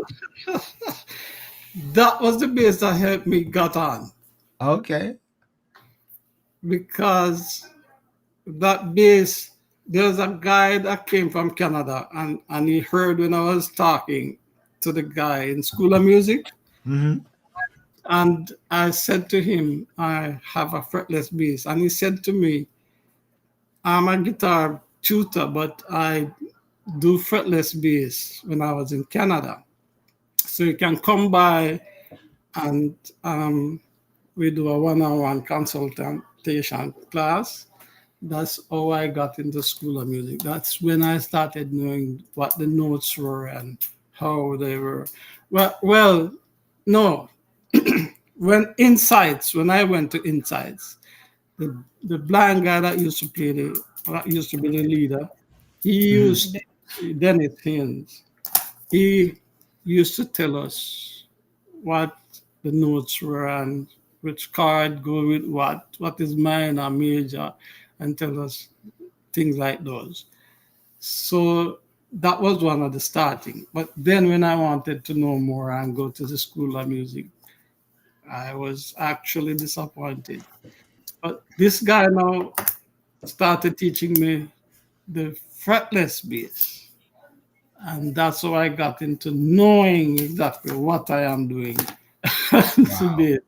That was the bass that helped me got on Okay. because that bass. There was a guy that came from Canada, and he heard when I was talking to the guy in School of Music, Mm-hmm. and I said to him, I have a fretless bass, and he said to me, I'm a guitar tutor, but I do fretless bass when I was in Canada. So you can come by and we do a one-on-one consultation class. That's how I got into School of Music. That's when I started knowing what the notes were and how they were. Well, no. When I went to Insights, the blind guy that used to be the leader, he Mm-hmm. used Dennis Haynes. He used to tell us what the notes were and which chord go with what is minor, major, and tell us things like those. So that was one of the starting. But then when I wanted to know more and go to the School of Music, I was actually disappointed. But this guy now started teaching me the fretless bass. And that's how I got into knowing exactly what I am doing Wow. today.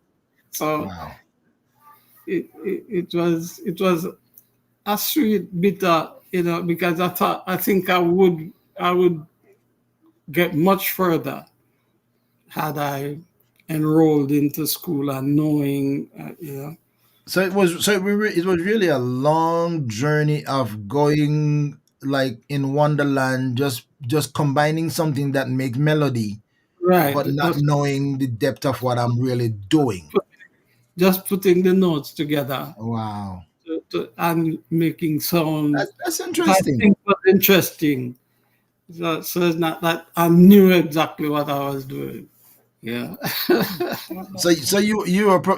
So Wow. it was a sweet bitter, because I think I would get much further had I enrolled into school and knowing, It was really a long journey of going like in Wonderland, just combining something that makes melody, right, but not knowing the depth of what I'm really doing. just putting the notes together Wow. and making sound. That's I interesting. think was interesting. So it's not that I knew exactly what I was doing. Yeah.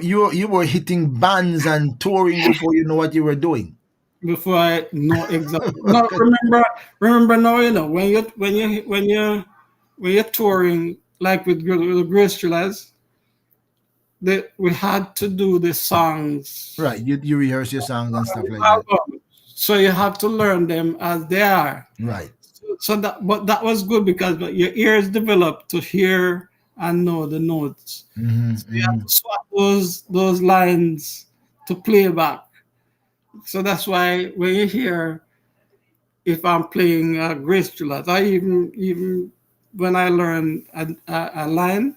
You were hitting bands and touring before you know what you were doing. Before I know exactly. No, remember now, when you're touring like with Grace Julies, that we had to do the songs Right. You rehearse your songs and stuff like that. album. So you have to learn them as they are. Right. So that was good because your ears develop to hear and know the notes. Mm-hmm, So you have mm-hmm. to swap those lines to play back. So that's why when you hear if I'm playing Grace Juliet, I even when I learn a line,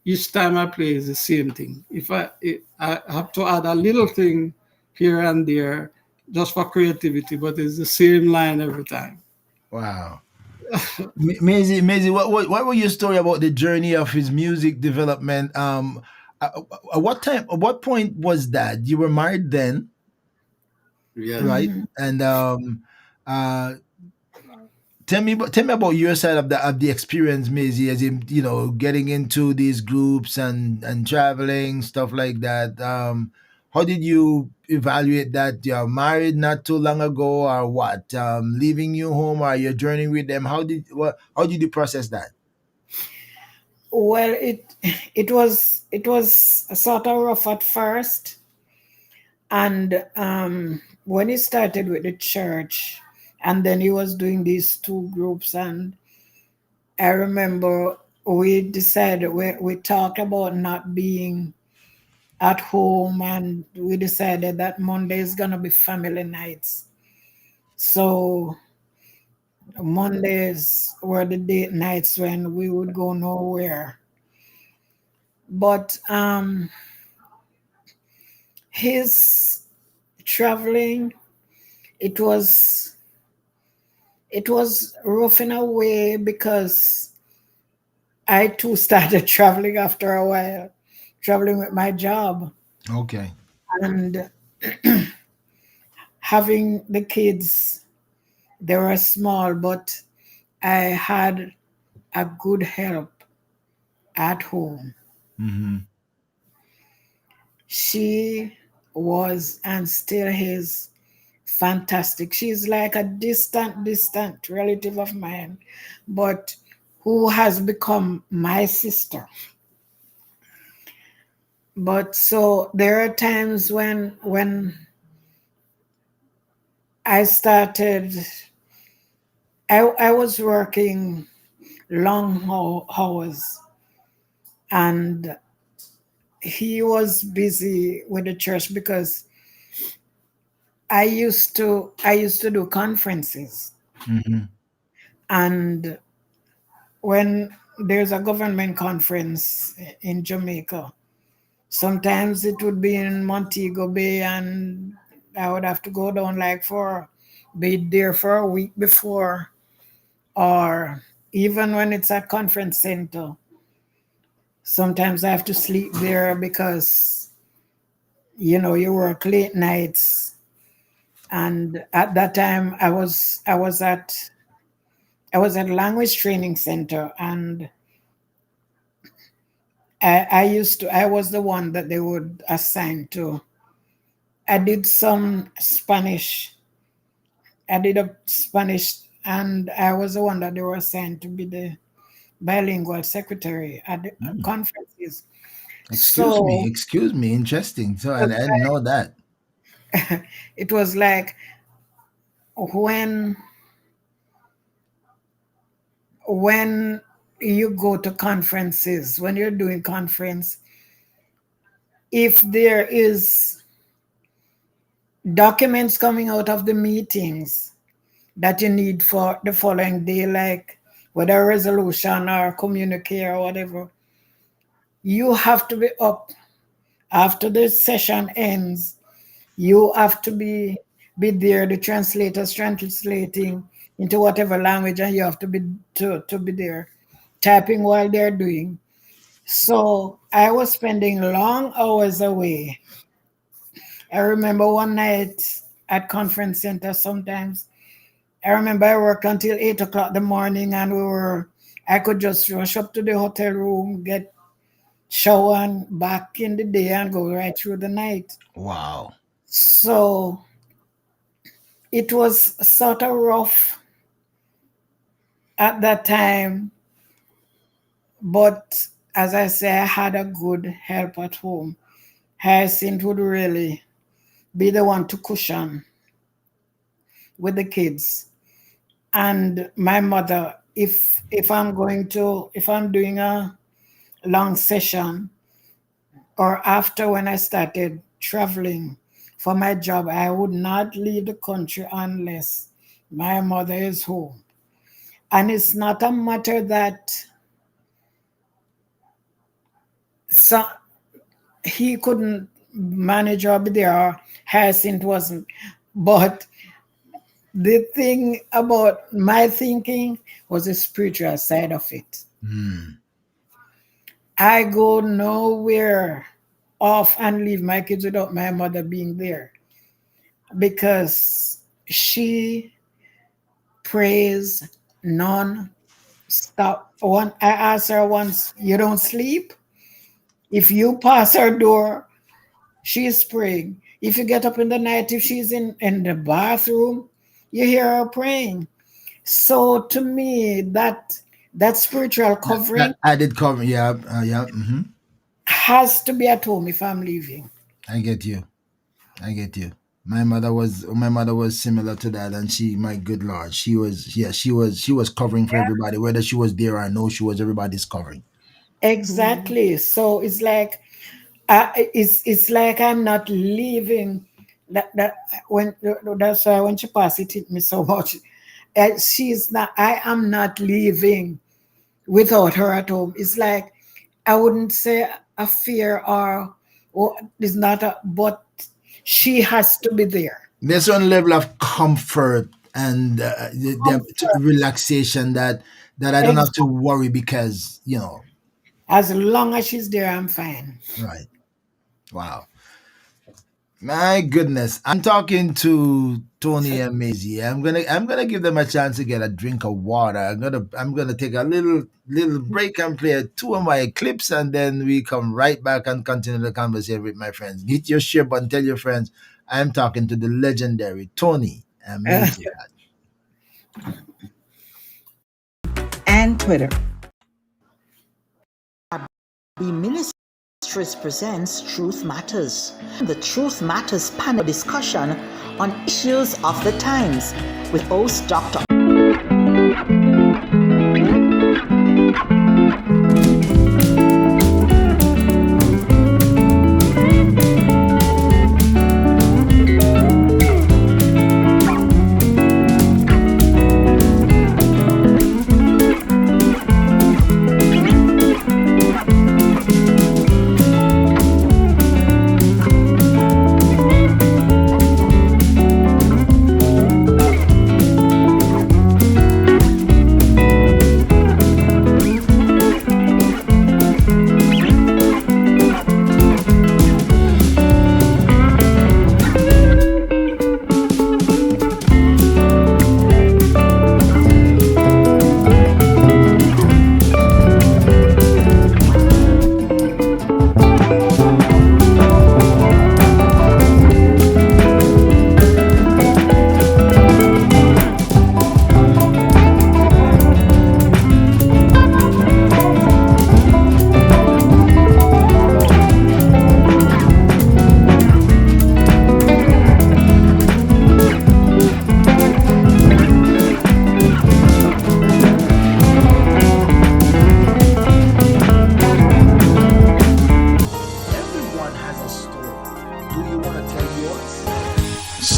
each time I play is the same thing. I have to add a little thing here and there just for creativity, but it's the same line every time. Wow. Maisie, what were your story about the journey of his music development? At what time, at what point was that? You were married then, Yes. right? And uh, tell me about your side of the experience, Maisie, as in getting into these groups and traveling stuff like that. How did you evaluate that? You're married not too long ago, or what? Leaving you home, or you're journeying with them? How did you process that? Well, it was sort of rough at first, and when he started with the church, and then he was doing these two groups, and I remember we decided we talked about not being at home, and we decided that Monday is gonna be family nights. So Mondays were the date nights when we would go nowhere. But his traveling, it was it was rough in a way because I too started traveling after a while, traveling with my job Okay. and having the kids. They were small, but I had a good help at home. Mm-hmm. She was and still is fantastic. She's like a distant relative of mine, but who has become my sister. But so there are times when I started, I was working long hours, and he was busy with the church because I used to do conferences, Mm-hmm. and when there's a government conference in Jamaica, sometimes it would be in Montego Bay, and I would have to go down like for be there for a week before, or even when it's at conference center, sometimes I have to sleep there because you work late nights. And at that time I was at language training center, and I was the one that they would assign to. I did some Spanish. I did a Spanish, and I was the one that they were assigned to be the bilingual secretary at the conferences. So Excuse me. Interesting. So I it didn't know that. it was like when when you go to conferences, when you're doing conference, if there is documents coming out of the meetings that you need for the following day, like whether a resolution or communique or whatever, you have to be up after the session ends. You have to be there. The translators translating into whatever language, and you have to be there, typing while they're doing. So I was spending long hours away. I remember one night at conference center sometimes. I remember I worked until 8 o'clock in the morning, and I could just rush up to the hotel room, get shower and back in the day and go right through the night. Wow. So it was sort of rough at that time, but as I say, I had a good help at home. Hyacinth would really be the one to cushion with the kids. And my mother, if I'm doing a long session, or after when I started traveling for my job, I would not leave the country unless my mother is home. And it's not a matter that he couldn't manage or be there, or Hyacinth wasn't. But the thing about my thinking was the spiritual side of it. I go nowhere off and leave my kids without my mother being there, because she prays non-stop. I asked her once, you don't sleep? If you pass her door, she's praying. If you get up in the night, if she's in the bathroom, you hear her praying. So to me, that spiritual covering, That added cover, yeah. has to be at home if I'm leaving. I get you. My mother was similar to that, and she, my good Lord, she was covering for everybody, whether she was there or no, she was everybody's covering. Exactly. So it's like it's like I'm not leaving. That's why when she passed, it hit me so much. She's not. I am not leaving without her at home. It's like, I wouldn't say a fear or it's not a, but she has to be there. There's one level of comfort and relaxation that I don't have to worry, because As long as she's there, I'm fine. right. Wow. My goodness, I'm talking to Tony and Maisie. I'm gonna give them a chance to get a drink of water. I'm gonna take a little break and play two of my clips, and then we come right back and continue the conversation with my friends. Hit your share button, tell your friends I'm talking to the legendary Tony and Maisie. And Twitter. The Ministries presents Truth Matters. The Truth Matters panel discussion on issues of the times with host Dr.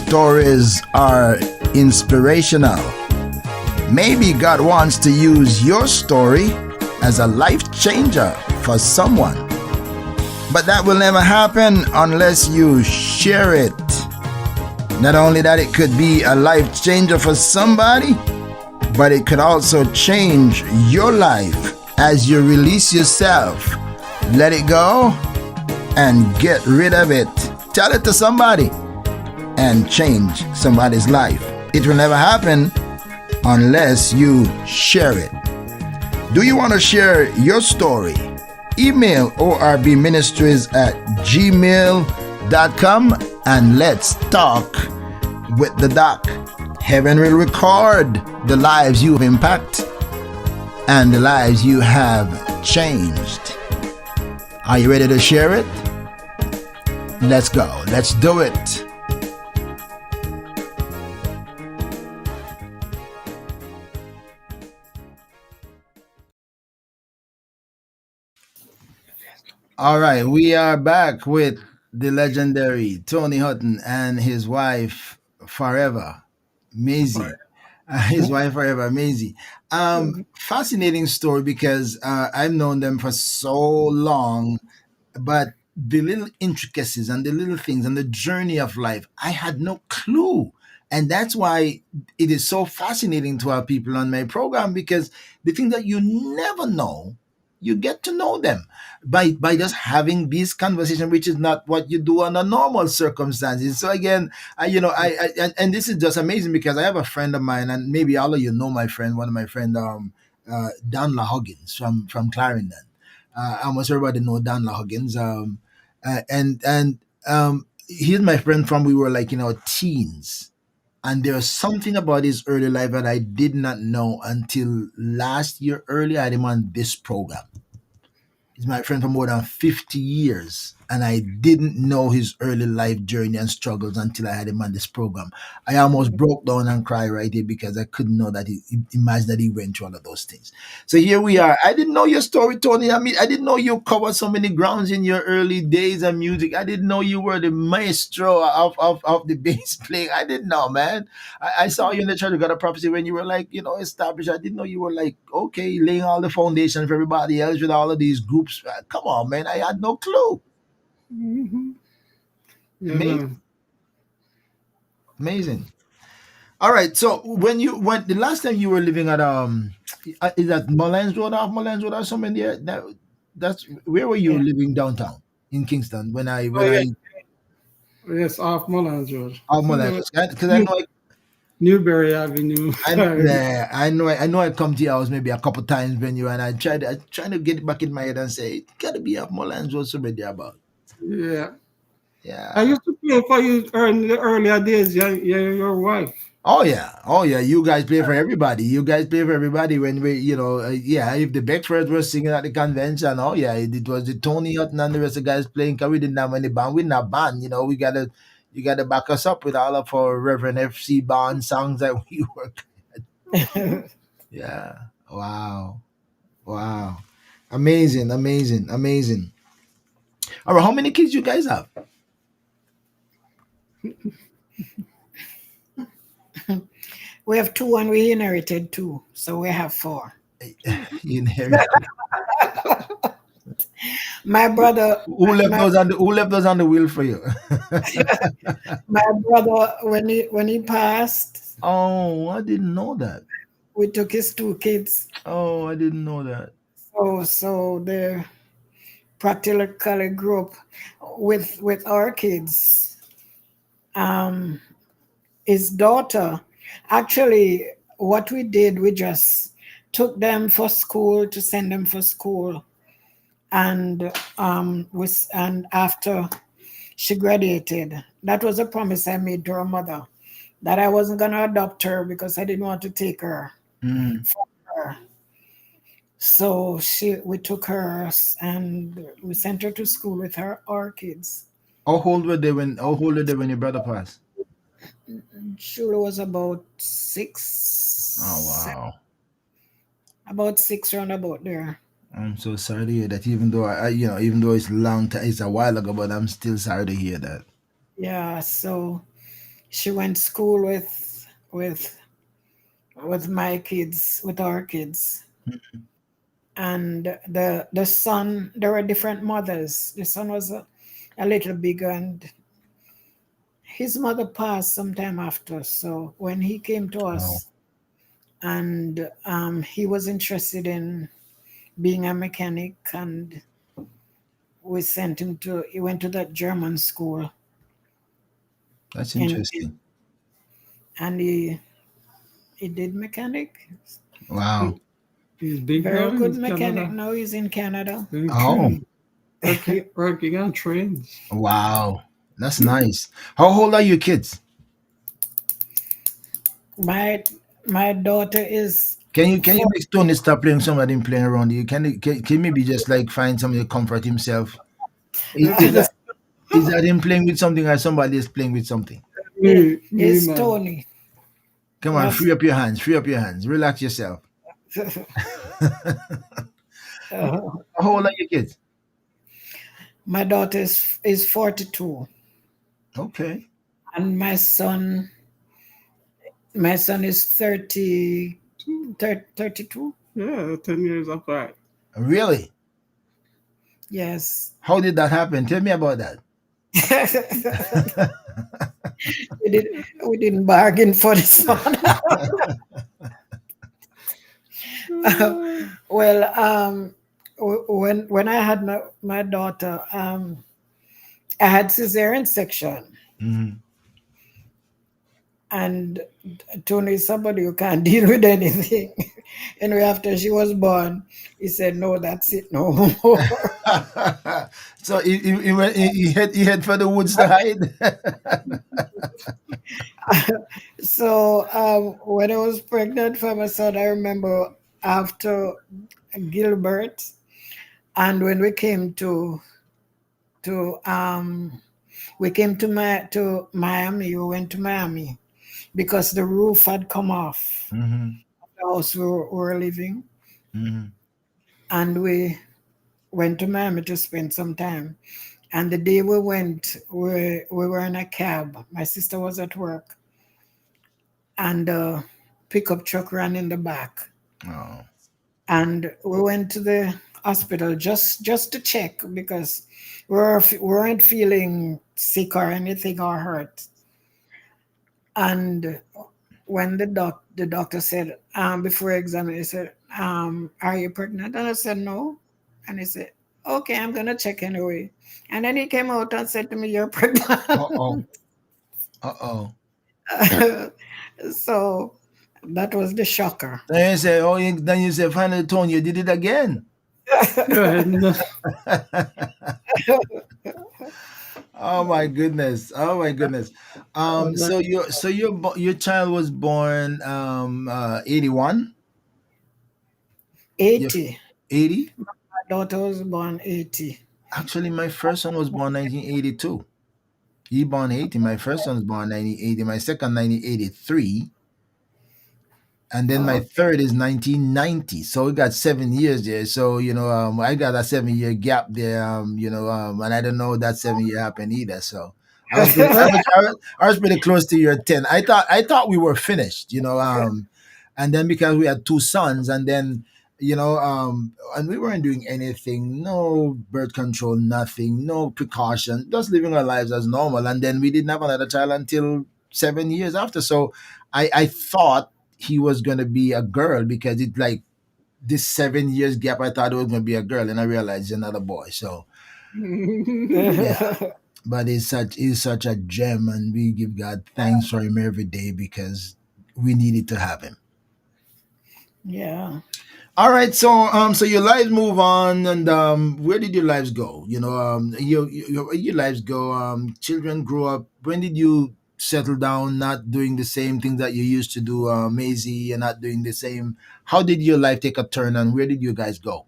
Stories are inspirational. Maybe God wants to use your story as a life changer for someone. But that will never happen unless you share it. Not only that it could be a life changer for somebody, but it could also change your life as you release yourself. Let it go and get rid of it. Tell it to somebody and change somebody's life. It will never happen unless you share it. Do you want to share your story? email orbministries@gmail.com and let's talk with the doc. Heaven will record the lives you have impacted and the lives you have changed. Are you ready to share it? Let's go. Let's do it. All right, we are back with the legendary Tony Hutton and his wife forever, Maisie. His wife forever, Maisie. Fascinating story because I've known them for so long, but the little intricacies and the little things and the journey of life, I had no clue. And that's why it is so fascinating to have people on my program because the things that you never know, you get to know them by just having this conversation, which is not what you do under normal circumstances. So again, and this is just amazing because I have a friend of mine, and maybe all of you know my friend, one of my friend, Dan Huggins from Clarendon. Almost everybody know Dan Huggins. He's my friend from we were like teens, and there's something about his early life that I did not know until last year. Early, I had him on this program. He's my friend for more than 50 years, and I didn't know his early life journey and struggles until I had him on this program. I almost broke down and cried right here because I couldn't know that imagine that he went through all of those things. So here we are. I didn't know your story, Tony. I mean, I didn't know you covered so many grounds in your early days of music. I didn't know you were the maestro of the bass playing. I didn't know, man. I saw you in the church. You got a prophecy when you were like, established. I didn't know you were like, okay, laying all the foundation for everybody else with all of these groups. Come on, man. I had no clue. Mm-hmm. Yeah, Amazing. man. Amazing. All right. So when you went the last time you were living at is that Mullins Road off Mullins Road or something there? That's where were you Yeah. living downtown in Kingston when I Oh, when yeah. I Yes, off Mullins Road. off You Mullins know, because I know Newberry Avenue. I come to your house maybe a couple times when you and I trying to get it back in my head and say it gotta be off Mullins Road somewhere there about. Yeah. I Yeah. used to play for you in the earlier days. Yeah, yeah, your wife. Oh yeah, oh yeah. You guys play for everybody. You guys play for everybody. When we, yeah. If the Beckford were singing at the convention, oh yeah, it was the Tony Hutton and the rest of the guys playing. Cause we didn't have any band. We not band. You gotta back us up with all of our Reverend FC band songs that we were. Yeah. Wow. Wow. Amazing. Amazing. Amazing. All right. How many kids you guys have? We have two and we inherited two. So we have four. You inherit. My brother, Who left my, those on the Who left those on the wheel for you? my brother, when he passed, Oh, I didn't know that. we took his two kids. Oh, I didn't know that. So they practically grew up with our kids. Um, his daughter, actually, what we did, we just took them for school to send them for school, and and after she graduated, that was a promise I made to her mother that I wasn't gonna adopt her because I didn't want to take her Mm. from her. So we took her and we sent her to school with our kids. How old were they when your brother passed? She was about Oh wow. about six, round about there. I'm so sorry to hear that. Even though even though it's long time, it's a while ago, but I'm still sorry to hear that. Yeah, so she went school with my kids, with our kids. And the son, there were different mothers. The son was a little bigger, and his mother passed sometime after. So when he came to Oh, us, and he was interested in being a mechanic, and we sent him to. He went to that German school, that's and interesting. and he did mechanic. Wow. He's big Very now good in mechanic. Canada. Now he's in Canada. Doing Oh, train, working on trains. wow. That's nice. How old are your kids? My my daughter is Can you four. make Tony stop playing some of them playing around you? Can maybe just like find something to comfort himself? Is that is that him playing with something or somebody is playing with something? Me, Is man. Tony. Come on, That's free up your hands, free up your hands, relax yourself. uh, How old are your kids? my daughter is 42, Okay. and my son is 32. Yeah, 10 years apart. Really? Yes. How did that happen? Tell me about that. we did we didn't bargain for the son. Well, when I had my daughter, I had cesarean section, Mhm. and Tony is somebody who can't deal with anything. Anyway, after she was born, he said, "No, that's it, no more." So he head for the woods to hide. So when I was pregnant for my son, I remember after Gilbert, and when to we came to Miami. We went to Miami because the roof had come off Hmm. the house we were living, Hmm. and we went to Miami to spend some time. And the day we went, we were in a cab. My sister was at work, and the pickup truck ran in the back. Oh. And we went to the hospital just to check because we weren't feeling sick or anything or hurt. And when the doctor said before exam, he said, "Are you pregnant?" And I said, "No." And he said, "Okay, I'm gonna check anyway." And then he came out and said to me, "You're Uh oh. pregnant." Uh oh. So that was the shocker. Then you say, then you say, finally, Tony, you did it again. Go ahead. Oh my goodness. Oh my goodness. So your child was born 81? Yeah, 80. 80? My daughter was born 80. Actually, my first son was born 1982. He born 80. My first son was born 1980. My second 1983. And then my Oh, third is 1990. So we got 7 years there. So I got a 7 year gap there. And I don't know that 7 year happened either. So I was pretty close to year 10. I thought we were finished. And then because we had two sons, and then and we weren't doing anything, no birth control, nothing, no precaution, just living our lives as normal. And then we didn't have another child until 7 years after. So I thought he was gonna be a girl because it like this 7 years gap. I thought it was gonna be a girl, and I realized it's another boy. So yeah, but he's such a gem, and we give God thanks for him every day because we needed to have him. yeah. All right, so your lives move on, and where did your lives go? Your lives go. Children grow up. When did you settle down? Not doing the same things that you used to do, Maisie. You're not doing the same. How did your life take a turn, and where did you guys go?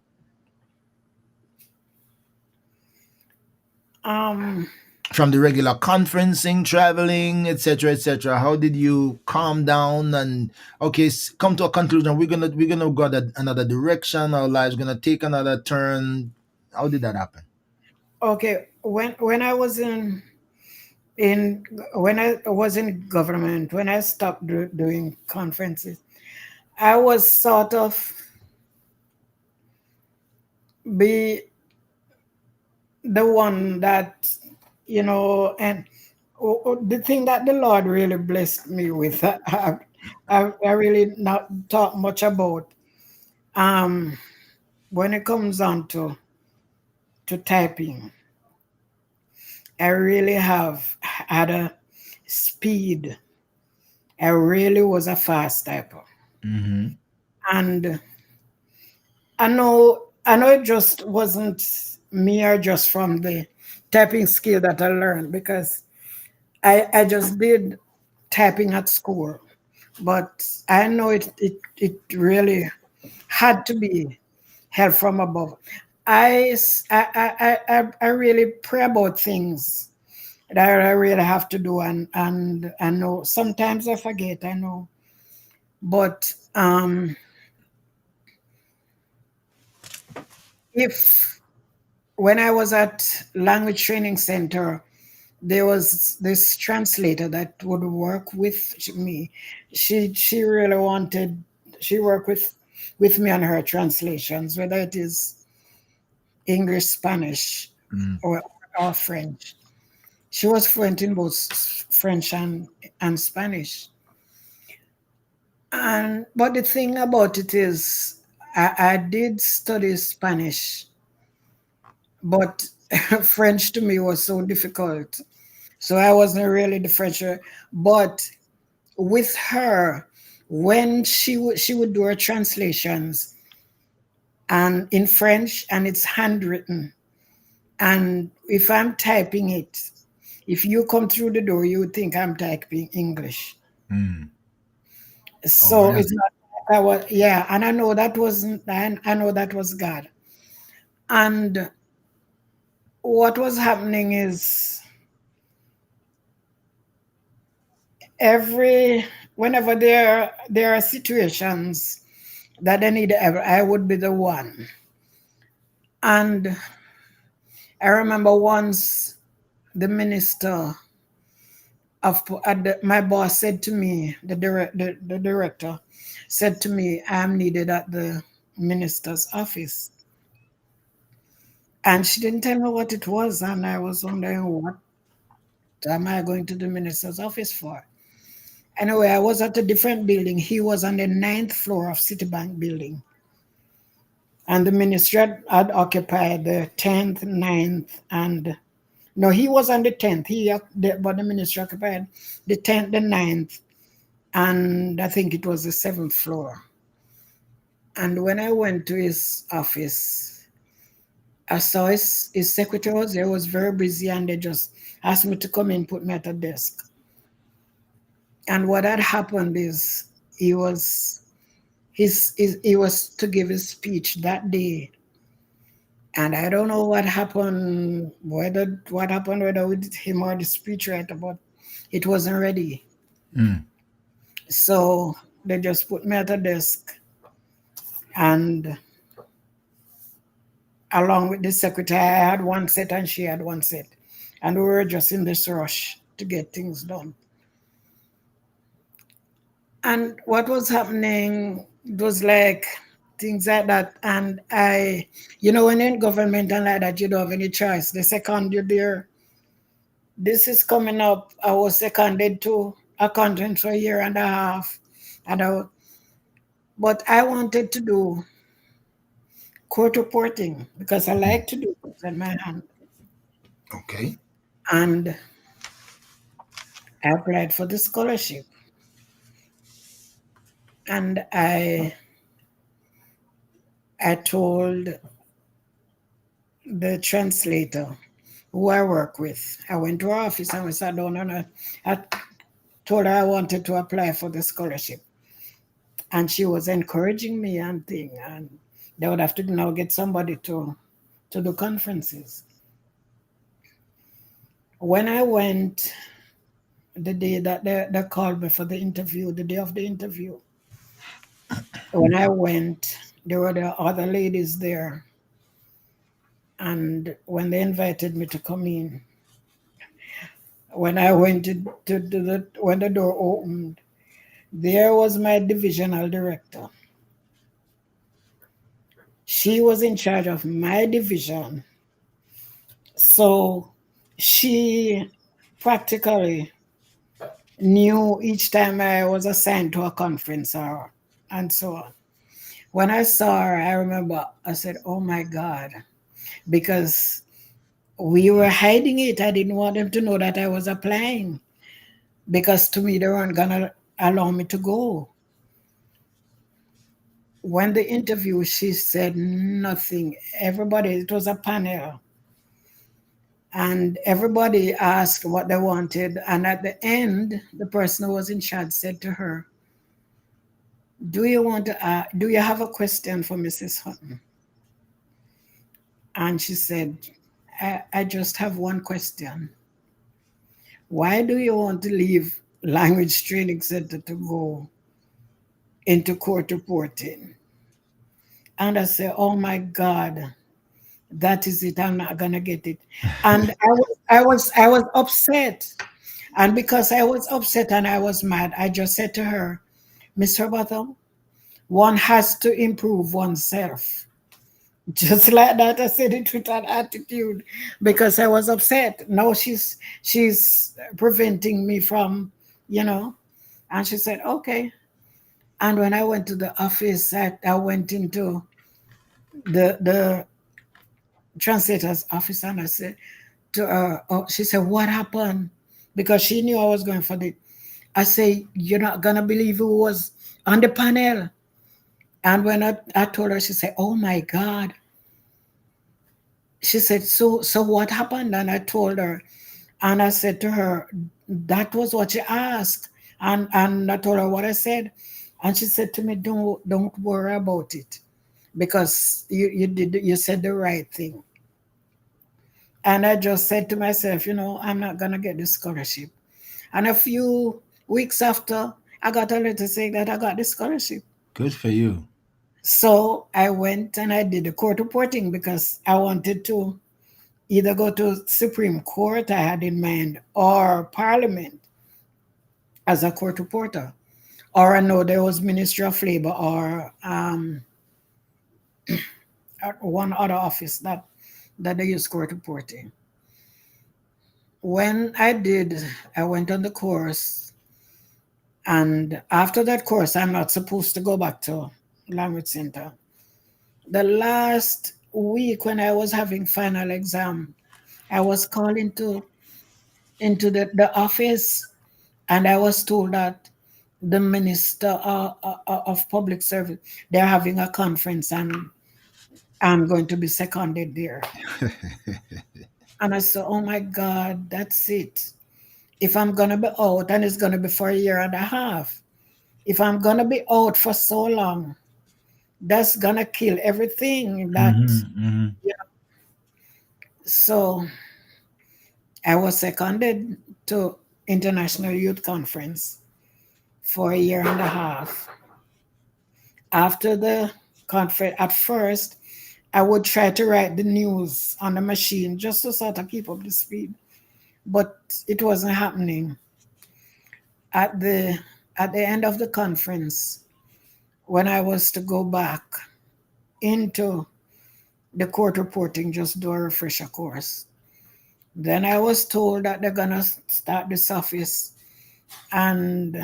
Um, From the regular conferencing, traveling, etc., etc. How did you calm down and okay, come to a conclusion? We're gonna go another direction. Our lives gonna take another turn. How did that happen? okay. When I was in when I was in government, when I stopped doing conferences, I was sort of be the one that and the thing that the Lord really blessed me with, I really not talk much about. Um, when it comes down to typing, I really have had a speed. I really was a fast typer, Mm-hmm. and I know it just wasn't mere just from the typing skill that I learned, because I just did typing at school, but I know it really had to be help from above. I really pray about things that I really have to do, and I know sometimes I forget, I know, but if when I was at language training center, there was this translator that would work with me. She really wanted, she worked with me on her translations, whether it is English, Spanish, or French. She was fluent in both French and Spanish. And but the thing about it is, I did study Spanish, but French to me was so difficult. So I wasn't really the Frencher. But with her, when she would do her translations and in French, and it's handwritten, and if I'm typing it, if you come through the door, you would think I'm typing English. Oh, So really? it's not like I was, yeah, and I know that wasn't, and I know that was God. And what was happening is, whenever there are situations that they need help, I would be the one. And I remember once the minister my boss said to me, the director said to me, I'm needed at the minister's office. And she didn't tell me what it was, and I was wondering, what am I going to the minister's office for? Anyway, I was at a different building. He was on the 9th floor of Citibank building. And the ministry had occupied the 10th, 9th, and no, he was on the 10th. But the ministry occupied the 10th, the 9th, and I think it was the 7th floor. And when I went to his office, I saw his secretary was there, was very busy, and they just asked me to come in, put me at a desk. And what had happened is he was to give his speech that day. And I don't know what happened, whether with him or the speechwriter, but it wasn't ready. So they just put me at a desk, and along with the secretary, I had one set and she had one set. And we were just in this rush to get things done. And what was happening, it was like things like that. And when you're in government and like that, you don't have any choice. The second you're there, this is coming up. I was seconded to accountant for a year and a half. But I wanted to do court reporting because I like to do things in my hand. Okay. And I applied for the scholarship. And I told the translator who I work with. I went to her office and we sat down, and I told her I wanted to apply for the scholarship. And she was encouraging me and things. And they would have to now get somebody to do conferences. When I went, the day that they called me for the interview, the day of the interview, when I went, there were the other ladies there. And when they invited me to come in, when I went when the door opened, there was my divisional director. She was in charge of my division. So she practically knew each time I was assigned to a conference and so on. When I saw her, I remember I said, oh my God, because we were hiding it. I didn't want them to know that I was applying, because to me, they weren't going to allow me to go. when the interview, she said nothing. Everybody, it was a panel, and everybody asked what they wanted. And at the end, the person who was in charge said to her, do you have a question for Mrs. Hutton? And she said, I just have one question. Why do you want to leave language training center to go into court reporting? And I said, oh my God, that is it. I'm not gonna get it. And I was upset. And because I was upset and I was mad, I just said to her, Miss Roberto, one has to improve oneself. Just like that, I said it with an attitude because I was upset. No, she's preventing me from, you know. And she said, okay. And when I went to the office, I went into the translator's office and I said to her, oh, she said, what happened? Because she knew I was going for the. I say, you're not gonna believe who was on the panel. And when I told her, she said, oh my God. She said, so what happened? And I told her, and I said to her, that was what she asked. And I told her what I said. And she said to me, don't worry about it. Because you said the right thing. And I just said to myself, I'm not gonna get the scholarship. And a few weeks after, I got a letter saying that I got the scholarship. Good for you. So I went and I did the court reporting because I wanted to either go to Supreme Court, I had in mind, or Parliament as a court reporter. Or I know there was Ministry of Labor or one other office that they use court reporting. When I did, I went on the course. And after that course, I'm not supposed to go back to Language Center. The last week when I was having final exam, I was called into the office and I was told that the Minister of Public Service, they're having a conference and I'm going to be seconded there. And I said, oh my God, that's it. If I'm going to be out, and it's going to be for a year and a half, if I'm going to be out for so long, that's going to kill everything that, So I was seconded to International Youth Conference for a year and a half. After the conference, at first, I would try to write the news on the machine just to sort of keep up the speed, but it wasn't happening. At the end of the conference, when I was to go back into the court reporting, just do a refresher course, then I was told that they're gonna start this office, and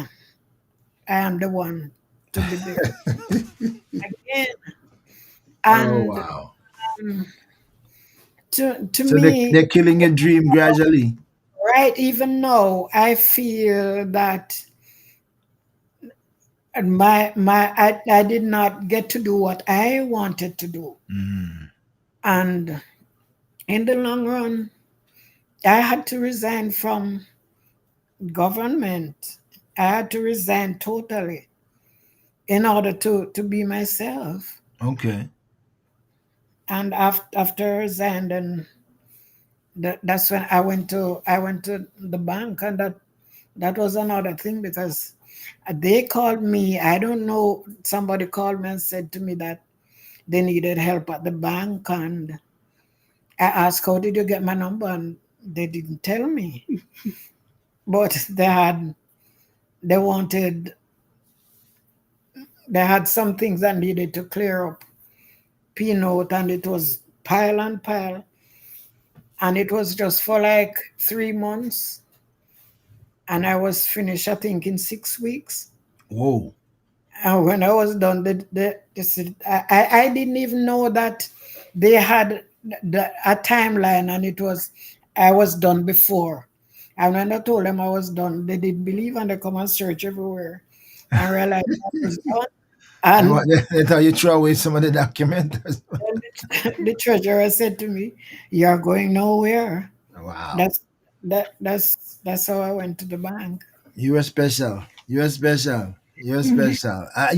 I am the one to be there again. And wow. to So me, they're killing your dream gradually. right, even now, I feel that I did not get to do what I wanted to do. And in the long run, I had to resign from government. I had to resign totally in order to be myself. Okay. And after I resigned, and that's when I went to the bank, and that was another thing because they called me. I don't know. Somebody called me and said to me that they needed help at the bank, and I asked, "How did you get my number?" And they didn't tell me, but they had some things that needed to clear up. P-note, and it was pile and pile, and it was just for like 3 months, and I was finished, I think, in 6 weeks. Whoa. And when I was done, I didn't even know that they had a timeline, and I was done before. And when I told them I was done, they didn't believe, and they come and search everywhere and realize I was done. And And what they thought you throw away some of the documents. then the treasurer said to me, "You're going nowhere." Wow. That's that's how I went to the bank. You were special. You were special. You were special. I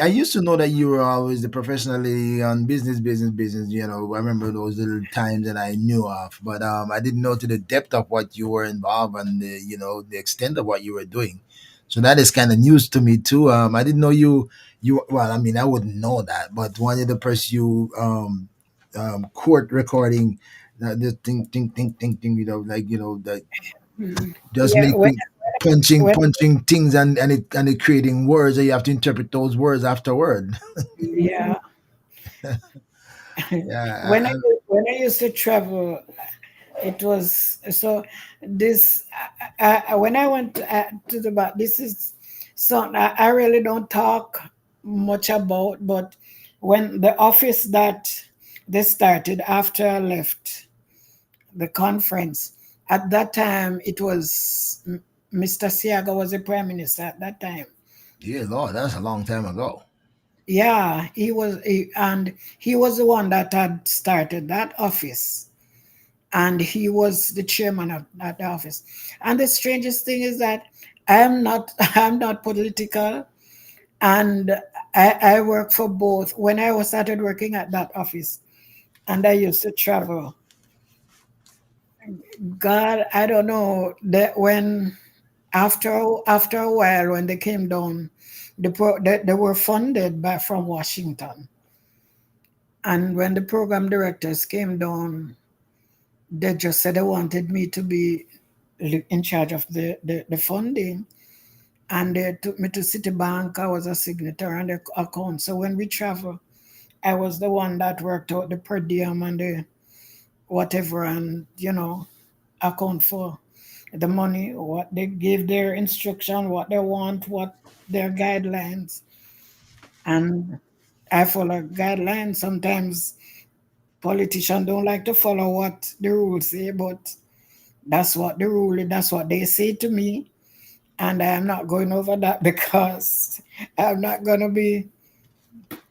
used to know that you were always the professionally on business. I remember those little times that I knew of, but I didn't know to the depth of what you were involved and the extent of what you were doing. So that is kind of news to me too. I didn't know you. Well, I mean, I wouldn't know that, but one of the pursue court recording, the thing, that just Yeah, making punching when punching things and it creating words and you have to interpret those words afterward. yeah, Yeah. when I used to travel, it was so this when I went to the back. This is something I really don't talk much about, but when the office that they started after I left the conference, at that time it was Mr. Siaga was the prime minister at that time. Yeah, Lord, that's a long time ago. Yeah, and he was the one that had started that office, and he was the chairman of that office. And the strangest thing is that I'm not I'm not political, and I work for both. When I was started working at that office, and I used to travel. God, I don't know that when after a while when they came down, they were funded by from Washington, and when the program directors came down, they just said they wanted me to be in charge of the funding, and they took me to Citibank. I was a signatory on the account. So when we travel, I was the one that worked out the per diem and the whatever, and account for the money, what they give their instruction, what they want, what their guidelines, and I follow guidelines. Sometimes politicians don't like to follow what the rules say, but that's what the rule is. That's what they say to me, and I am not going over that because I'm not going to be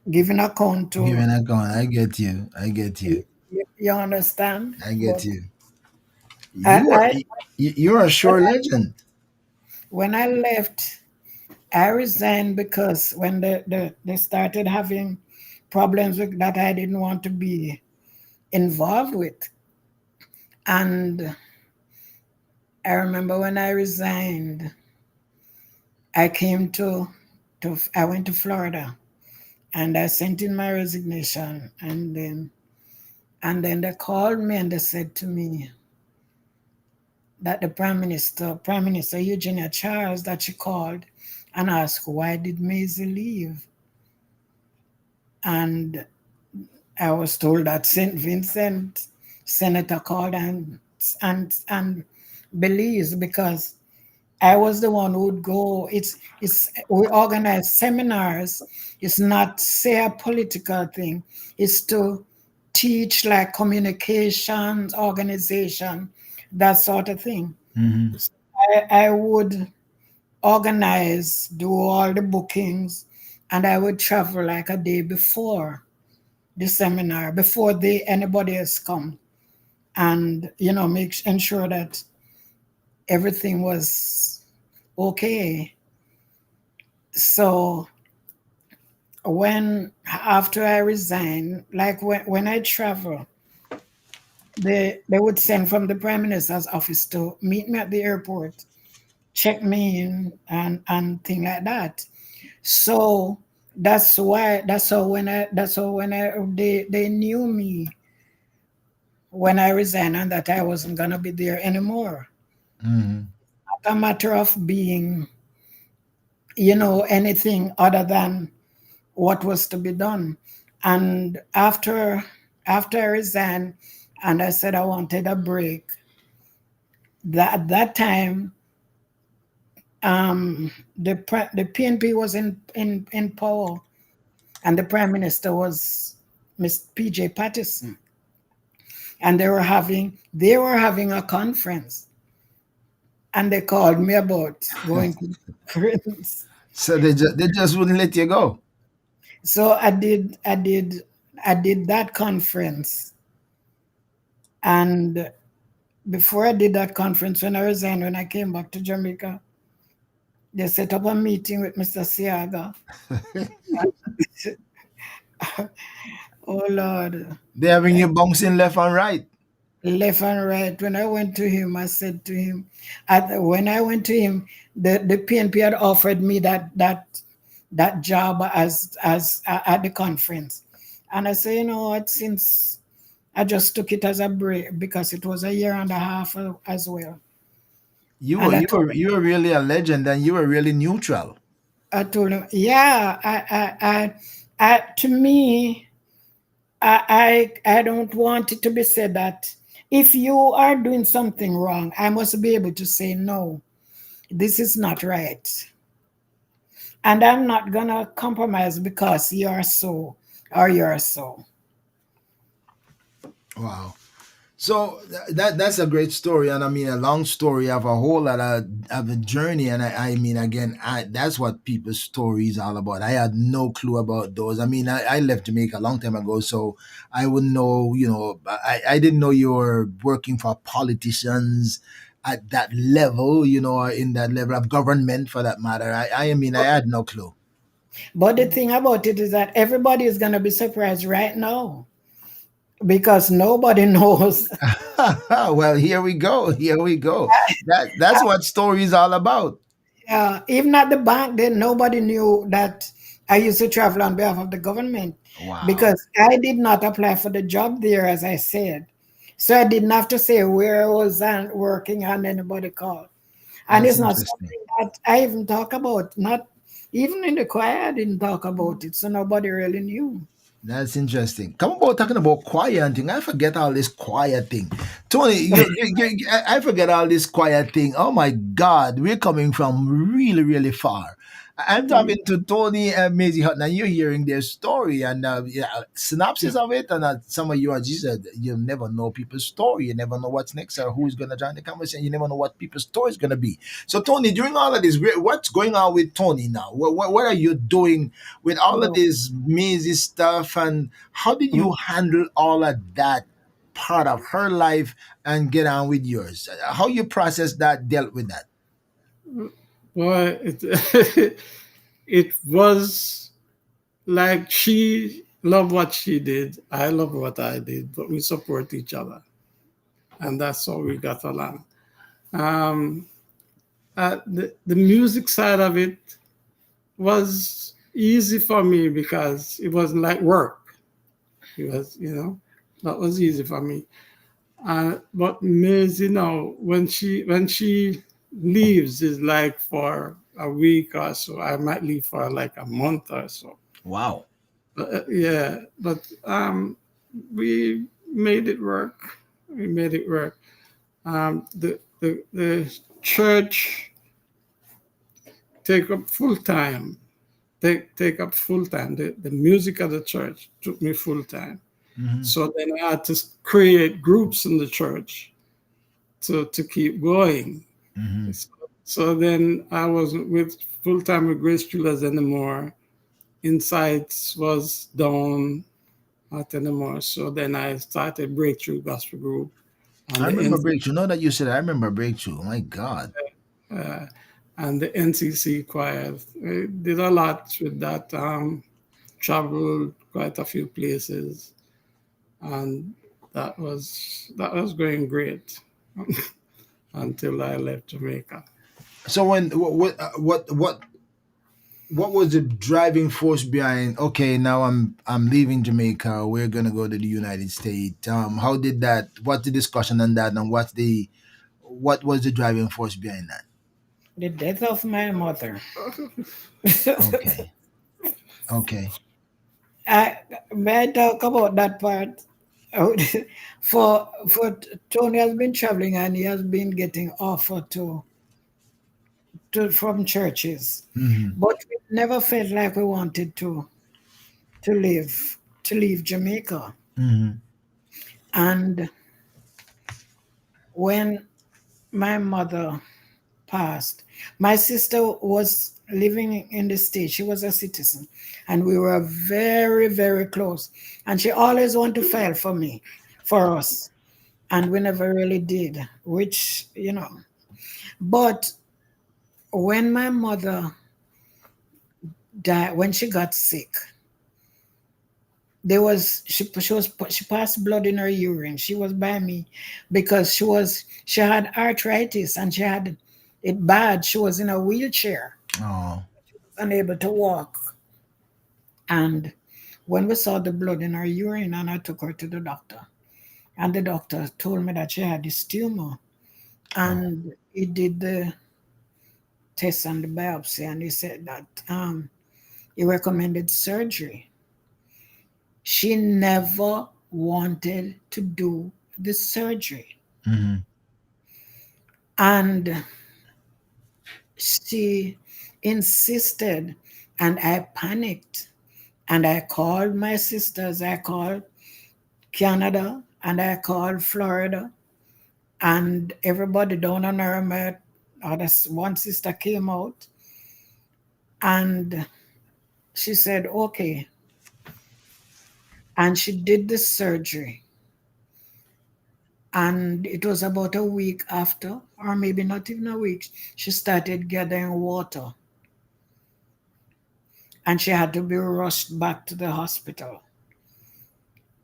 giving account to. Giving a gun, I get you. I get you. You understand? I get But you. I, You are I you're a when sure legend. I left, I resigned because when they started having problems with that I didn't want to be involved with, and I remember when I resigned, I came to I went to Florida and I sent in my resignation, and then they called me and they said to me that the Prime Minister Eugenia Charles, that she called and asked why did Maisie leave, and I was told that St. Vincent senator called and Belize because I was the one who would go. It's we organize seminars. It's not say a political thing. It's to teach like communications, organization, that sort of thing. Hmm. I would organize, do all the bookings, and I would travel like a day before the seminar, before anybody else come, and ensure that everything was okay. So when after I resign, like when I travel, they would send from the prime minister's office to meet me at the airport, check me in, and thing like that. So that's how when I they knew me when I resigned and that I wasn't gonna be there anymore. Hmm. Not a matter of being, anything other than what was to be done. And after I resigned and I said I wanted a break, that at that time, the PNP was in power, and the prime minister was Miss PJ Patterson, and they were having a conference, and they called me about going to the conference. So they just wouldn't let you go. So I did that conference, and before I did that conference, when I resigned, when I came back to Jamaica, they set up a meeting with Mr. Siaga. Oh Lord, They're having you bouncing left and right. left and right. When I went to him, I said to him, when I went to him, the PNP had offered me that job as at the conference, and I said, you know what, since I just took it as a break because it was a year and a half as well. You And were you were you were really a legend, and you were really neutral. I told him, yeah, to me, I don't want it to be said that if you are doing something wrong, I must be able to say, no, this is not right. And I'm not going to compromise because you're so or you're so. Wow. So that's a great story, and I mean a long story of a whole lot of a journey. And I mean again, that's what people's story is all about. I had no clue about those. I mean, I left Jamaica a long time ago, so I wouldn't know. I didn't know you were working for politicians at that level. Or in that level of government, for that matter. I mean, I had no clue. But the thing about it is that everybody is going to be surprised right now because nobody knows. Well, here we go. Here we go. That's what story is all about. Even at the bank, then nobody knew that I used to travel on behalf of the government Wow. because I did not apply for the job there, as I said. So I didn't have to say where I was working and anybody called. And That's it's not interesting. something that I even talk about. Not even in the choir, I didn't talk about it. So nobody really knew. That's interesting. Come about talking about choir and thing. I forget all this choir thing. Tony, I forget all this choir thing. Oh my God, we're coming from really, really far. I'm talking to Tony and Maisie Hutton, and you're hearing their story and yeah, synopsis of it. And some of you, as you said, you never know people's story. You never know what's next or who's going to join the conversation. You never know what people's story is going to be. So, Tony, during all of this, what's going on with Tony now? What are you doing with all of Oh, this Maisie stuff? And how did you handle all of that part of her life and get on with yours? How you process that, dealt with that? Boy, it was like she loved what she did. I love what I did, but we support each other. And that's how we got along. Um, the music side of it was easy for me because it wasn't like work. It was, that was easy for me. But Maisie now, when she leaves, is like for a week or so. I might leave for like a month or so. Wow. Yeah, but we made it work. We made it work. The church take up full time. Take up full time. The music of the church took me full time. Mhm. So then I had to create groups in the church to keep going. Mhm. So then I wasn't with full time with Grace Julas anymore. Insights was down, not anymore. So then I started Breakthrough Gospel Group on I the remember Breakthrough. Now that you said it, I remember Breakthrough. Oh my God. uh, and the NCC choir. I did a lot with that. Traveled quite a few places, and that was going great until I left Jamaica. So when what was the driving force behind? Okay, now I'm leaving Jamaica. We're gonna go to the United States. How did that? What's the discussion on that? And what was the driving force behind that? the death of my mother. Okay, okay. May I talk about that part? Oh, for Tony has been traveling and he has been getting offer to from churches, Hmm. but we never felt like we wanted to leave Jamaica. Hmm. And when my mother passed, my sister was living in the States. She was a citizen. And we were very, very close. And she always wanted to file for me, for us. And we never really did, which, But when my mother died, when she got sick, she passed blood in her urine. She was by me because she had arthritis and she had it bad. She was in a wheelchair, Oh. unable to walk. And when we saw the blood in her urine, and I took her to the doctor, and the doctor told me that she had this tumor, Oh. and he did the test and the biopsy, and he said that he recommended surgery. She never wanted to do the surgery. Mm-hmm. And she insisted, and I panicked. And I called my sisters, I called Canada, and I called Florida, and everybody down on her mat. One sister came out, and she said, okay. And she did the surgery. And it was about a week after, or maybe not even a week, she started gathering water. And she had to be rushed back to the hospital.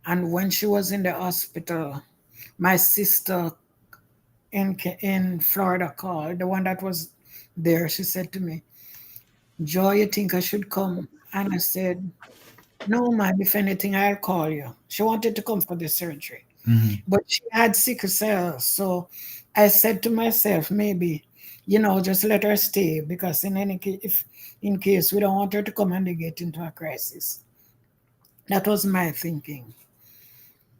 And when she was in the hospital, my sister in Florida called, the one that was there. She said to me, Joy, you think I should come? And I said, no, ma'am, if anything, I'll call you. She wanted to come for the surgery. Mm-hmm. But she had sickle cell. So I said to myself, maybe, just let her stay, because in any case, if in case we don't want her to come and they get into a crisis. That was my thinking.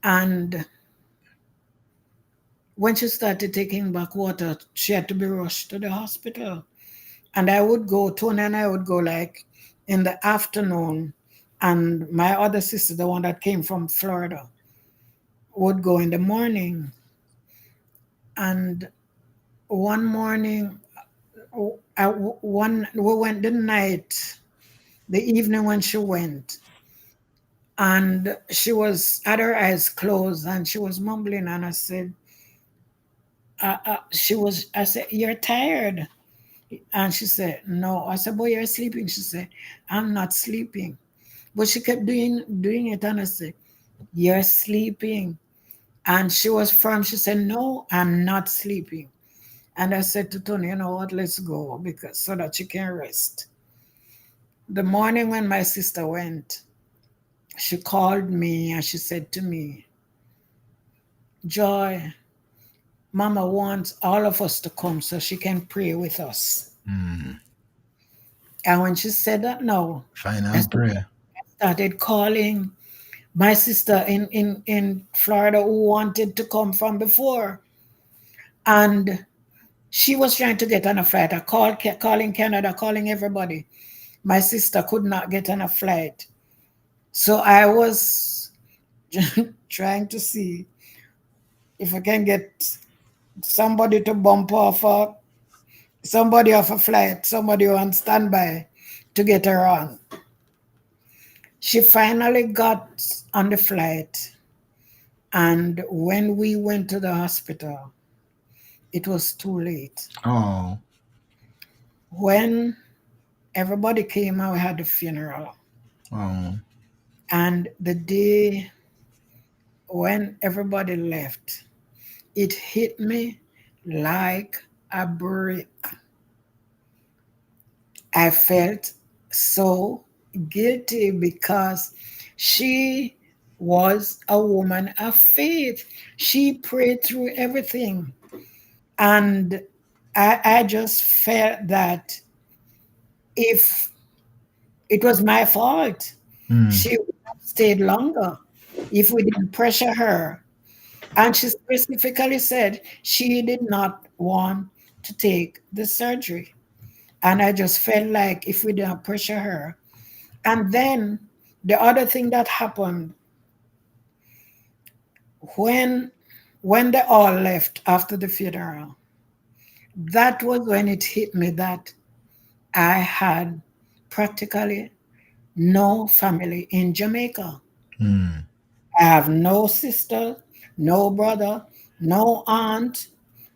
And when she started taking back water, she had to be rushed to the hospital. And I would go, Tony and I would go like in the afternoon. And my other sister, the one that came from Florida, would go in the morning. And one morning, we went the evening when she went. And she had her eyes closed and she was mumbling. And I said, I said, you're tired. And she said, no. I said, boy, you're sleeping. She said, I'm not sleeping. But she kept doing it. And I said, you're sleeping. And she was firm. She said, no, I'm not sleeping. And I said to Tony, you know what, let's go, because so that she can rest. The morning when my sister went, she called me and she said to me, Joy, Mama wants all of us to come so she can pray with us. Mm-hmm. And when she said that, no, Final prayer. I started calling my sister in Florida who wanted to come from before. And she was trying to get on a flight. I calling Canada, calling everybody. My sister could not get on a flight. So I was trying to see if I can get somebody to bump off somebody off a flight, somebody on standby to get her on. She finally got on the flight. And when we went to the hospital, it was too late. Oh. When everybody came and we had the funeral. Oh. And the day when everybody left, it hit me like a brick. I felt so guilty because she was a woman of faith. She prayed through everything. And I just felt that if it was my fault, she would have stayed longer if we didn't pressure her. And she specifically said she did not want to take the surgery. And I just felt like if we didn't pressure her. And then the other thing that happened when they all left after the funeral, that was when it hit me that I had practically no family in Jamaica. Mm. I have no sister, no brother, no aunt,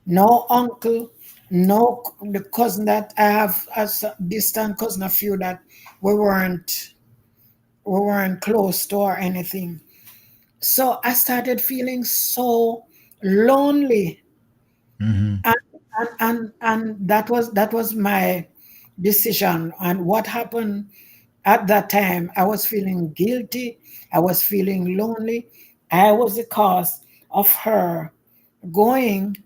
no uncle, no the cousin that I have as a distant cousin, a few that we weren't we weren't close to or anything. So I started feeling so lonely, Mm-hmm. and and that was my decision. And what happened at that time, I was feeling guilty, I was feeling lonely. I was the cause of her going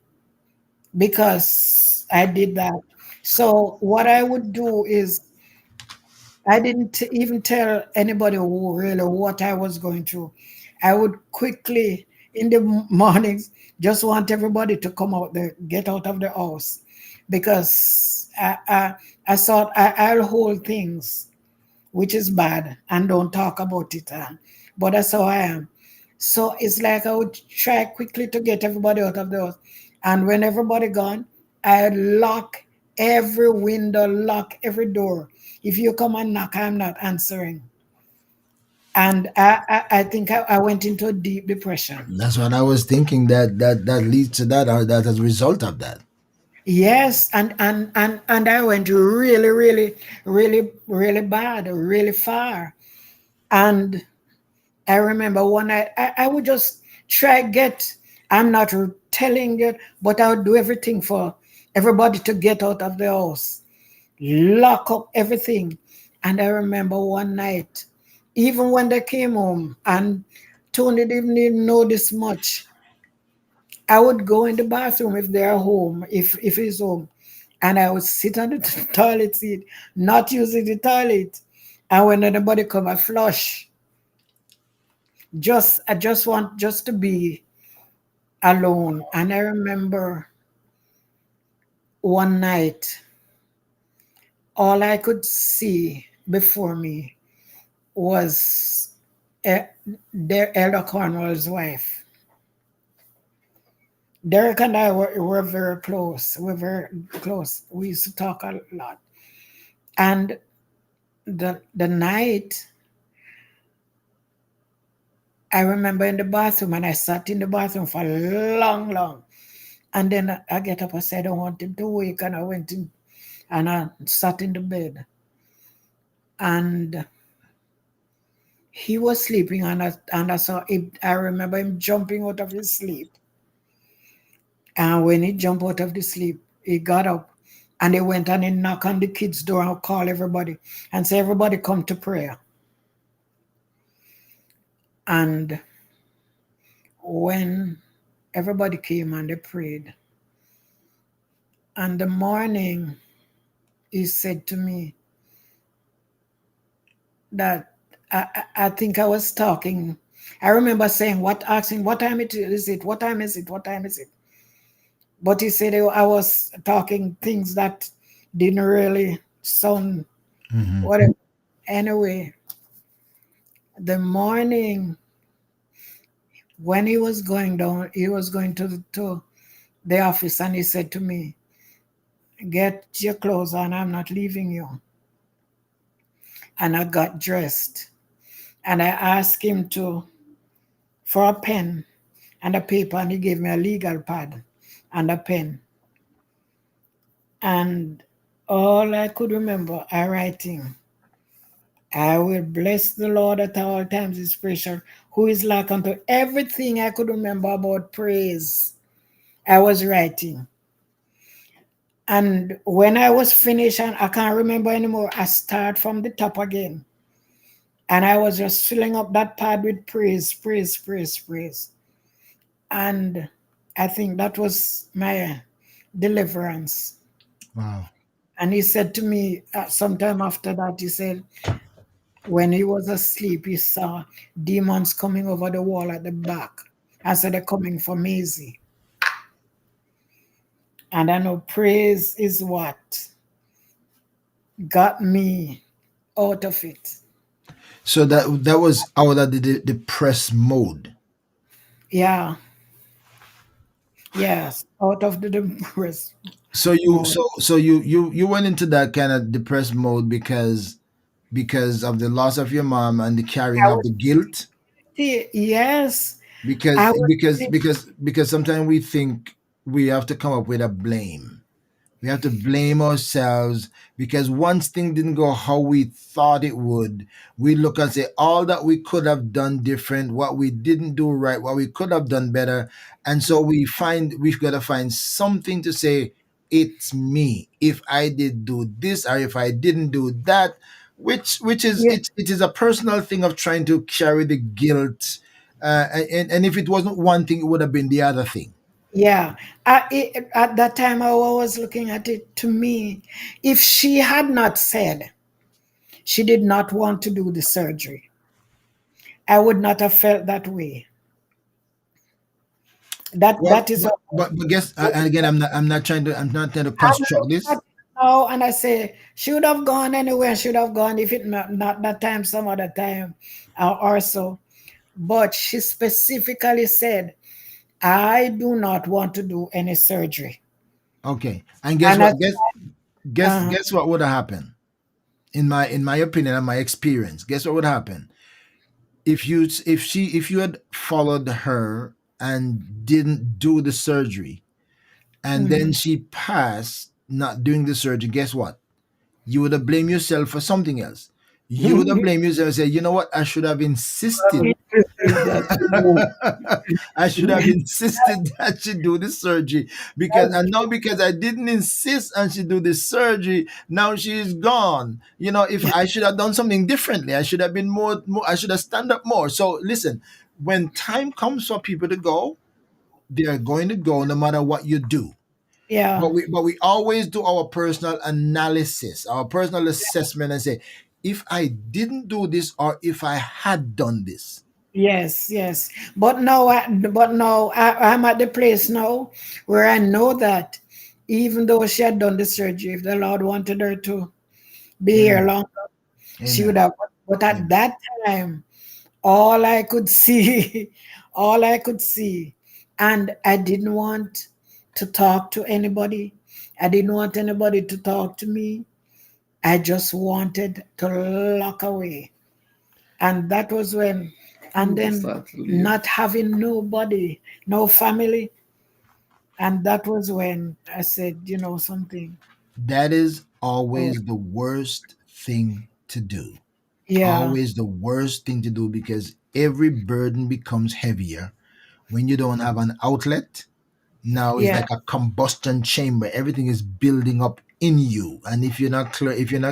because I did that. So what I would do is I didn't even tell anybody who really what I was going through. I would quickly in the mornings just want everybody to come out there, get out of the house, because I thought I'll hold things, which is bad, and don't talk about it. But that's how I am. So it's like I would try quickly to get everybody out of the house. And when everybody gone, I lock every window, lock every door. If you come and knock, I'm not answering. And I think I went into a deep depression. That's what I was thinking. That leads to that, or that as a result of that. Yes, and I went really, really, really, really bad, really far. And I remember one night I would just try get. I'm not telling you, but I would do everything for everybody to get out of the house, lock up everything. And I remember one night, even when they came home, and Tony didn't even know this much, I would go in the bathroom if they're home, if he's home, and I would sit on the toilet seat, not using the toilet. And when anybody come, I flush. I just want just to be alone. And I remember one night, all I could see before me was eh, their Elder Cornwall's wife. Derek and I were very close. We're very close. We used to talk a lot. And the night, I remember in the bathroom, and I sat in the bathroom for long, long. And then I get up, I said, I don't want him to wake. And I went in and I sat in the bed. And he was sleeping, and I saw him, I remember him jumping out of his sleep. And when he jumped out of the sleep, he got up and he went and he knocked on the kids' door and called everybody and said, everybody come to prayer. And when everybody came and they prayed, and the morning he said to me that I think I was talking. I remember saying, asking, what time is it? What time is it? What time is it? But he said I was talking things that didn't really sound Mm-hmm. whatever. Anyway, the morning when he was going down, he was going to the office, and he said to me, get your clothes on, I'm not leaving you. And I got dressed, and I asked him for a pen and a paper, and he gave me a legal pad and a pen. And all I could remember, I writing, I will bless the Lord at all times, his praise, who is like unto everything I could remember about praise. I was writing. And when I was finished, and I can't remember anymore, I start from the top again. And I was just filling up that pad with praise, praise, praise, praise. And I think that was my deliverance. Wow. And he said to me sometime after that, he said, when he was asleep, he saw demons coming over the wall at the back. I said, they're coming for Maisie. And I know praise is what got me out of it. So that was out of the depressed mode. Yeah. Yes. Out of the depressed. So you Oh, so you went into that kind of depressed mode because of the loss of your mom and the carrying I of was the guilt. yes, I because was because because because sometimes we think we have to come up with a blame. We have to blame ourselves because once thing didn't go how we thought it would, we look and say all that we could have done different, what we didn't do right, what we could have done better. And so we've got to find something to say, it's me. If I did do this or if I didn't do that, which is yeah, it is a personal thing of trying to carry the guilt. And if it wasn't one thing, it would have been the other thing. yeah. At that time, I was looking at it. To me, if she had not said she did not want to do the surgery, I would not have felt that way. Well, That is but guess and again, I'm not trying to I'm construct looking at this. it now and I say, she would have gone anywhere, should have gone if it not that time, some other time or so. But she specifically said, I do not want to do any surgery. Okay, and guess And I, what? uh, Guess what would have happened in my opinion and my experience. Guess what would happen if you had followed her and didn't do the surgery, and then mhm. she passed not doing the surgery. Guess what? You would have blamed yourself for something else. You would have blamed yourself and said, you know what? I should have insisted. interested that you know. I should have insisted that she do the surgery because and now because I didn't insist and she do the surgery, now she's gone. You know, if I should have done something differently, I should have been more I should have stand up more. So listen, when time comes for people to go, they are going to go no matter what you do. Yeah, But we always do our personal analysis, our personal assessment and say, if I didn't do this or if I had done this. yes, yes. But now I'm at the place now where I know that even though she had done the surgery, if the Lord wanted her to be here Amen. longer, she would Amen. have. But at Amen. that time, all I could see, all I could see, and I didn't want to talk to anybody. I didn't want anybody to talk to me. I just wanted to lock away. And that was when, and You then start to leave. not having nobody, no family. And that was when I said, you know something. That is Oh, always the worst thing to do. yeah, Always the worst thing to do because every burden becomes heavier when you don't have an outlet. Now it's yeah, like a combustion chamber. Everything is building up in you, and if you're not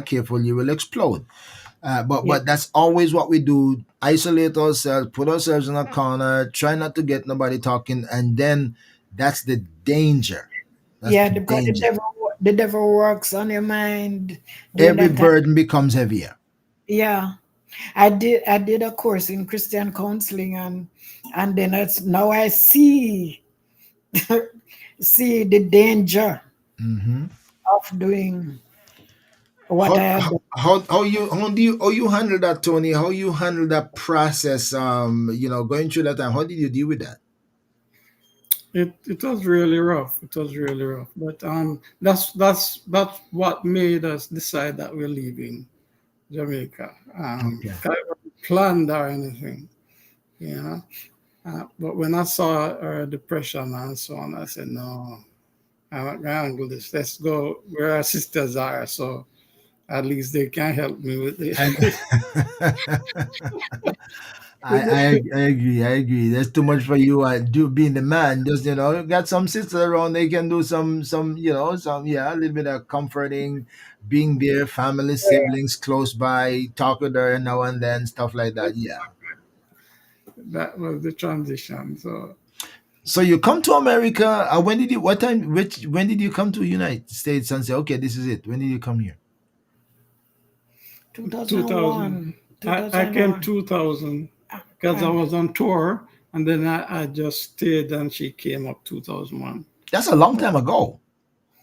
careful, you will explode. yeah, But that's always what we do: isolate ourselves, put ourselves in a corner, try not to get nobody talking, and then that's the danger. That's yeah. the Because danger. the devil works on your mind during Every that time. burden becomes heavier. Yeah, I did a course in Christian counseling, and then now I see see the danger Hmm. of doing what How, I had how done. how you handle that, Tony? How you handle that process? Going through that time. How did you deal with that? It was really rough. It was really rough. But that's what made us decide that we're leaving Jamaica. Okay. I wasn't planned or anything, you know. But when I saw her depression and so on, I said, no, I'm not gonna handle this. Let's go where our sisters are, so at least they can help me with And this. I agree. I agree. That's too much for you. I do being the man. Just got some sisters around. They can do some some a little bit of comforting, being there, family, siblings close by, talk with her now and then, stuff like that. Yeah. That was the transition. So So you come to America. When did you? What time? When did you come to United States and say, okay, this is it? When did you come here? 2000, 2001, I came 2001. 2000 because I And was on tour, and then I just stayed, and she came up 2001. That's a long time ago.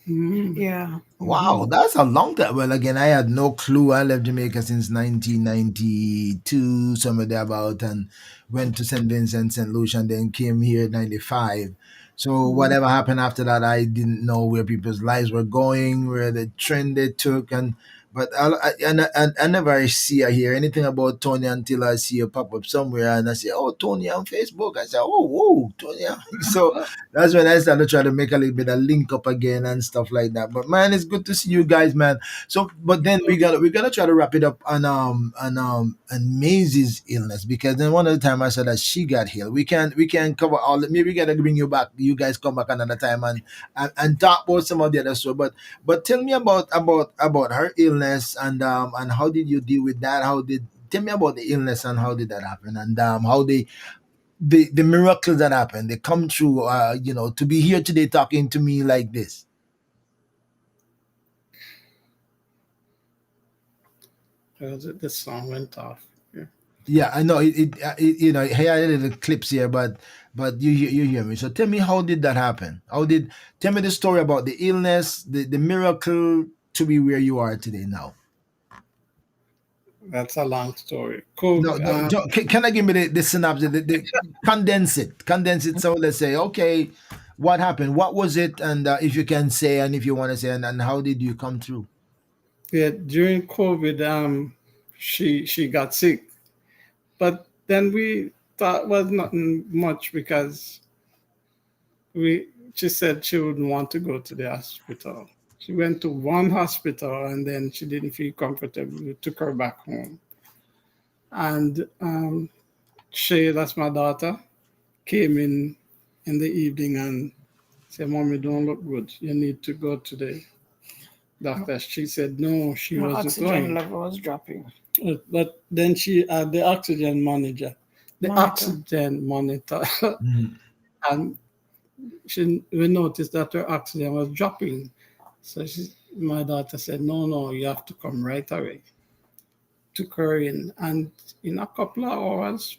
Mm-hmm. yeah, Mm-hmm. Wow, that's a long time. Well, again, I had no clue. I left Jamaica since 1992, somewhere thereabout, and went to St. Vincent, St. Lucia, and then came here in 95. So whatever happened after that, I didn't know where people's lives were going, where the trend they took, and but I never see or hear anything about Tony until I see a pop up somewhere, and I say, "Oh, Tony on Facebook." I say, "Oh, whoa, Tony." So that's when I started trying to make a little bit of link up again and stuff like that. But man, it's good to see you guys, man. So, but then we gotta try to wrap it up on Maisie's illness, because then one of the time I said that she got healed. We can cover all. Maybe we gotta bring you back. You guys come back another time and talk about some of the other stuff. But tell me about her illness, and how did you deal with that? Tell me about the illness and how did that happen, and how the miracles that happen, they come true, to be here today talking to me like this. The song went off. Yeah. Yeah, I know here are little clips here, but you hear me. So tell me, how did that happen? Tell me the story about the illness, the miracle to be where you are today now. That's a long story. No, no, can I give me the synopsis, condense it, so let's say, okay, what happened, what was it, and if you can say, and if you want to say, and how did you come through? Yeah, during COVID, she got sick, but then we thought it was nothing much because she said she wouldn't want to go to the hospital. She went to one hospital and then she didn't feel comfortable. We took her back home. And Shay, that's my daughter, came in the evening and said, "Mom, you don't look good. You need to go to the doctor." She said no, she My wasn't oxygen going. level was dropping. But then she had the oxygen monitor, Mhm. and we noticed that her oxygen was dropping. So my daughter said, no, you have to come right away. Took her in, and in a couple of hours,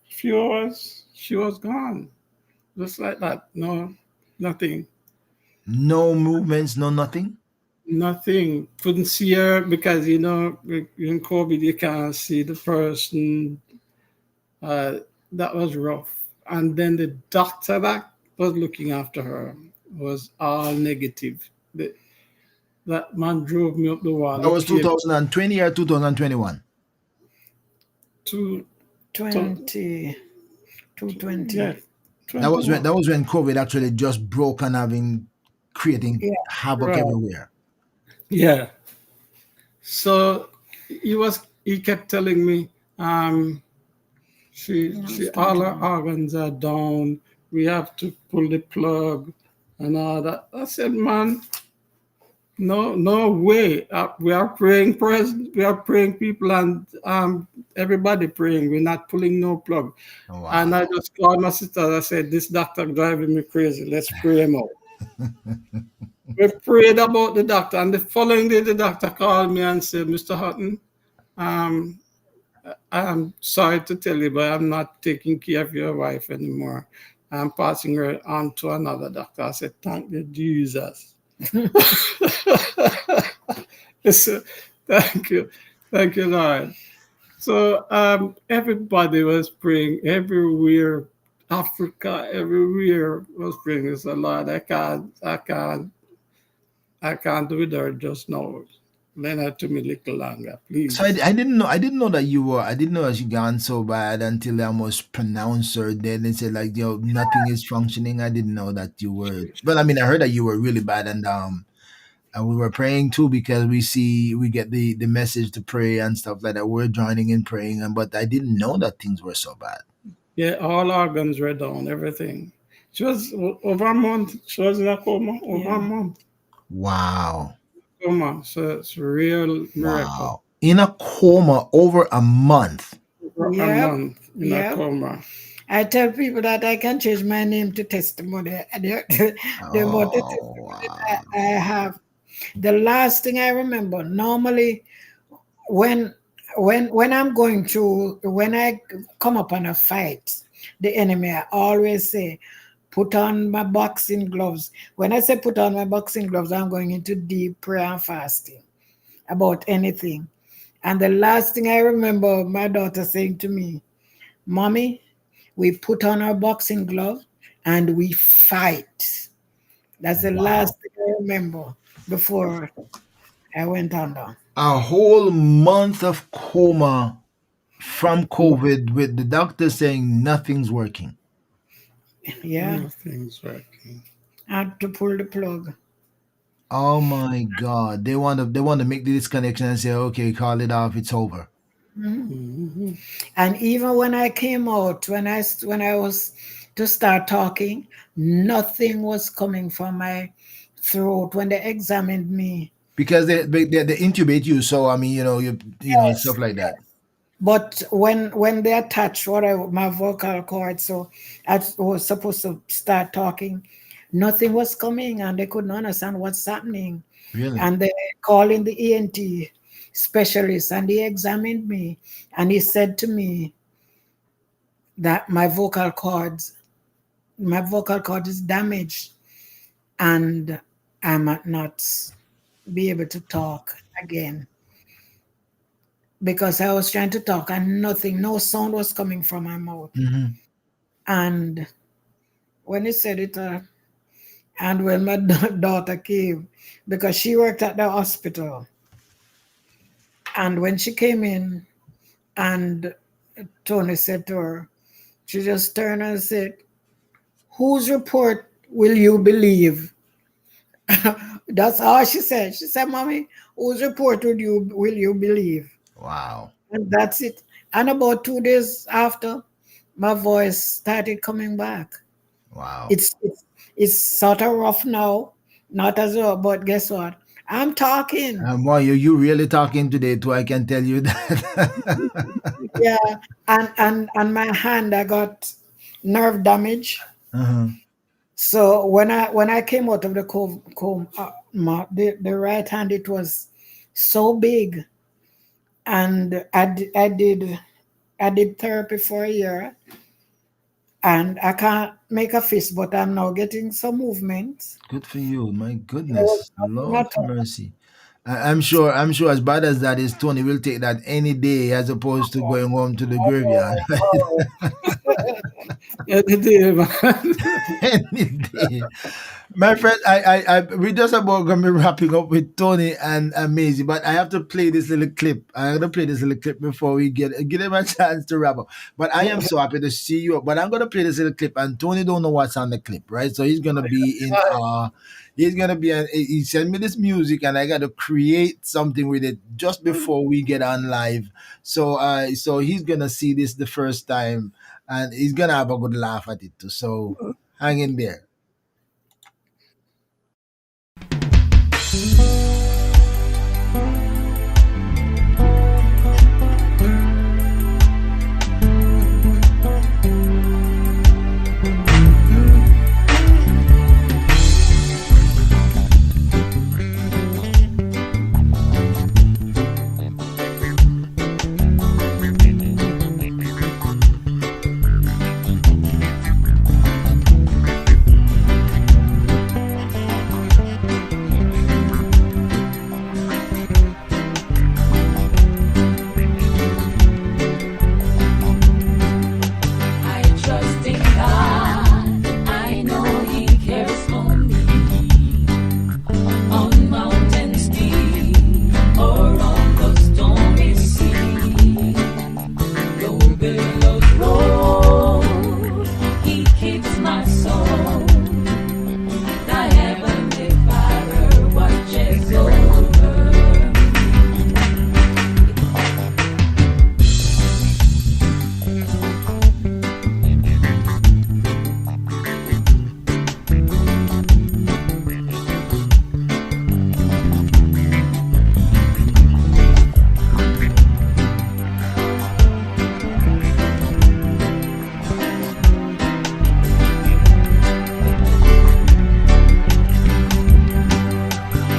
few hours, she was gone. Just like that. No, nothing. No movements, no nothing. Nothing. Couldn't see her because, in COVID, you can't see the person. That was rough. And then the doctor that was looking after her was all negative. That man drove me up the wall. That was 2020 or 2021? To 20, 220. yeah, That was when 21. COVID actually just broke and creating Yeah. havoc Right. everywhere. Yeah. So he kept telling me, all her organs are down. We have to pull the plug and all that. I said, man, no way. We are praying people, and everybody praying. We're not pulling no plug. Oh, And I wow. just called my sister. I said, this doctor driving me crazy. Let's pray him out. We prayed about the doctor, and the following day the doctor called me and said, "Mr. Hutton, I'm sorry to tell you, but I'm not taking care of your wife anymore. I'm passing her on to another doctor." I said, "Thank you, Jesus." So, thank you, Lord. So everybody was praying everywhere. Africa, everywhere was praying. I said, "Lord, I can't do it or just now. Learn to me a little longer, So I, please." I didn't know that I didn't know that she gone so bad until I almost pronounced her dead and said, like, nothing is functioning. I didn't know that you were, well, I mean, I heard that you were really bad, and we were praying too, because we get the message to pray and stuff like that. We're joining in praying, but I didn't know that things were so bad. Yeah, all organs were down, everything. She was over a month. She was in a coma over a month. Wow. Coma. So it's a real miracle. Wow. In a coma over a month. Over a month in a coma. I tell people that I can change my name to testimony. The amount of Oh, testimony wow. that I have. The last thing I remember, normally when I'm going through, when I come upon a fight, the enemy, I always say, put on my boxing gloves. When I say put on my boxing gloves, I'm going into deep prayer and fasting about anything. And the last thing I remember, my daughter saying to me, "Mommy, we put on our boxing glove and we fight. That's the Wow. last thing I remember before I went under. A whole month of coma from COVID with the doctor saying nothing's working. Yeah, Nothing's working. I had to pull the plug. Oh my God. They want to make this connection and say, okay, call it off, it's over. Mm-hmm. And even when I came out, when I was to start talking, nothing was coming from my throat when they examined me. Because they intubate you, so I mean, stuff Yes. like that. But when they attached my vocal cord, so I was supposed to start talking, nothing was coming, and they couldn't understand what's happening. Really? And they called in the ENT specialist, and he examined me, and he said to me that my vocal cord is damaged, and I might not be able to talk again, because I was trying to talk and no sound was coming from my mouth. Mm-hmm. And when he said it, and when my daughter came, because she worked at the hospital, and when she came in, and Tony said to her, she just turned and said, "Whose report will you believe?" That's all she said. She said, "Mommy, whose report will you believe?" Wow. And that's it. And about 2 days after, my voice started coming back. Wow. It's sort of rough now, not as well, but guess what? I'm talking. Wow, you really talking today too, I can tell you that. Yeah, and my hand, I got nerve damage. Uh-huh. So when I came out of the the right hand, it was so big, and I did therapy for a year, and I can't make a fist, but I'm now getting some movement. Good for you. My There was goodness. nothing Lord at have all. mercy. I'm sure as bad as that is, Tony will take that any day as opposed to going home to the graveyard. Oh, Any day, man. Any day. My friend, we just about gonna be wrapping up with Tony and Maisie, but I have to play this little clip. I have to play this little clip before we give them a chance to wrap up. But I am so happy to see you. But I'm gonna play this little clip, and Tony don't know what's on the clip, right? So he's gonna be in he's gonna be he sent me this music, and I got to create something with it just before we get on live. So he's gonna see this the first time, and he's gonna have a good laugh at it too. So hang in there. I trust in God, I know He cares for me. On mountains deep or on the stormy sea, though billows roll, He keeps my soul. The heavenly Father watches over me.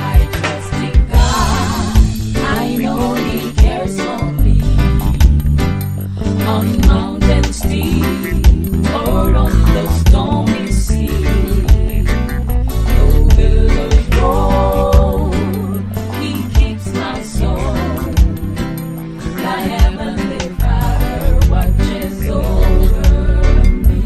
I trust in God, I know He cares for me. On mountains deep or on the stormy sea, though billows roll, He keeps my soul. The heavenly Father watches over me.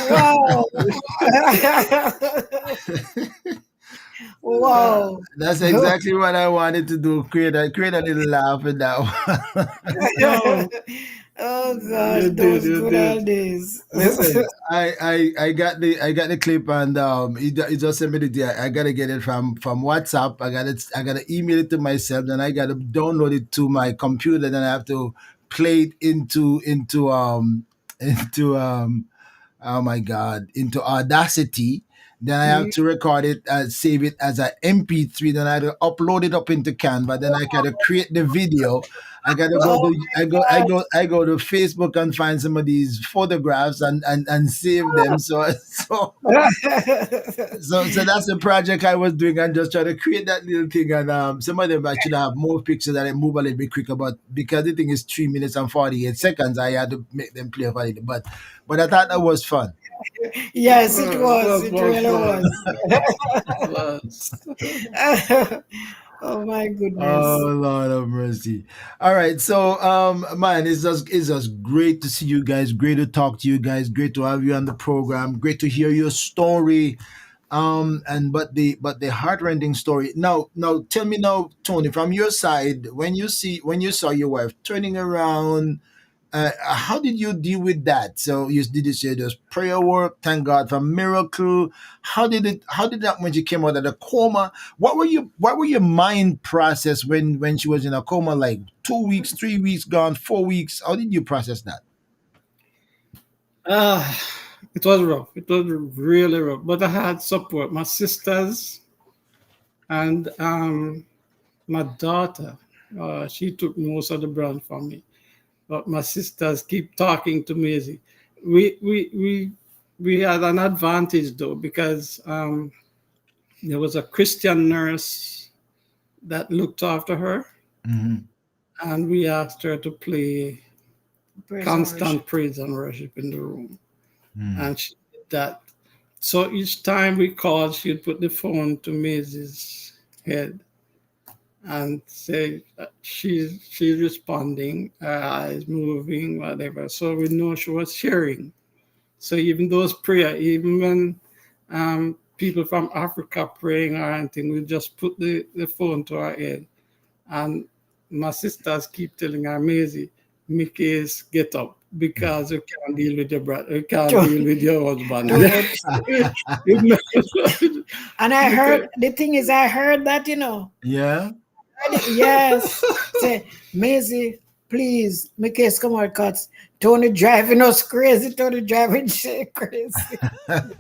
Wow. Wow. That's exactly what I wanted to do. Create a little laugh in that one. No, Oh gosh, you did, those you good did. old days. Listen, I got the clip, and he just sent me the day. I gotta get it from WhatsApp. I gotta email it to myself, then I gotta download it to my computer, then I have to play it into oh my god, into Audacity. Then I have to record it, save it as a MP3. Then I have to upload it up into Canva. Then I gotta create the video. I gotta go Oh to I go to Facebook and find some of these photographs and save them. So my so that's the project I was doing, and just trying to create that little thing. And some of them I should have more pictures that I move a little bit quicker, but because the thing is 3 minutes and 48 seconds, I had to make them play for it. But I thought that was fun. Yes, it It was. was It more really fun. was. It was. Oh my goodness. Oh Lord of mercy. All right. So man, it's just great to see you guys, great to talk to you guys, great to have you on the program, great to hear your story. And but the heart-rending story. Now tell me now, Tony, from your side, when you saw your wife turning around, how did you deal with that? So did you say there's prayer work? Thank God for miracle. How did that when she came out of the coma? What were your mind process when she was in a coma, like 2 weeks, 3 weeks gone, 4 weeks? How did you process that? Ah, it was rough. It was really rough. But I had support. My sisters and my daughter. She took most of the brunt from me. But my sisters keep talking to Maisie. We we we we had an advantage though because there was a Christian nurse that looked after her, Hmm. and we asked her to play Praise and worship. constant praise and worship in the room, Hmm. and she did that. So each time we called, she'd put the phone to Maisie's head and say she's responding, her eyes moving, whatever. So we know she was hearing. So even those prayer, even when people from Africa praying or anything, we just put the phone to her head. And my sisters keep telling her, Maisie, Mickey's get up because you can't deal with your brother, you can't deal with your husband. Don't. And I Because heard the thing is, I heard that, Yeah. Yes. Say, Maisie, please, make case come out, cuts. Tony driving us crazy. Tony driving shit crazy. But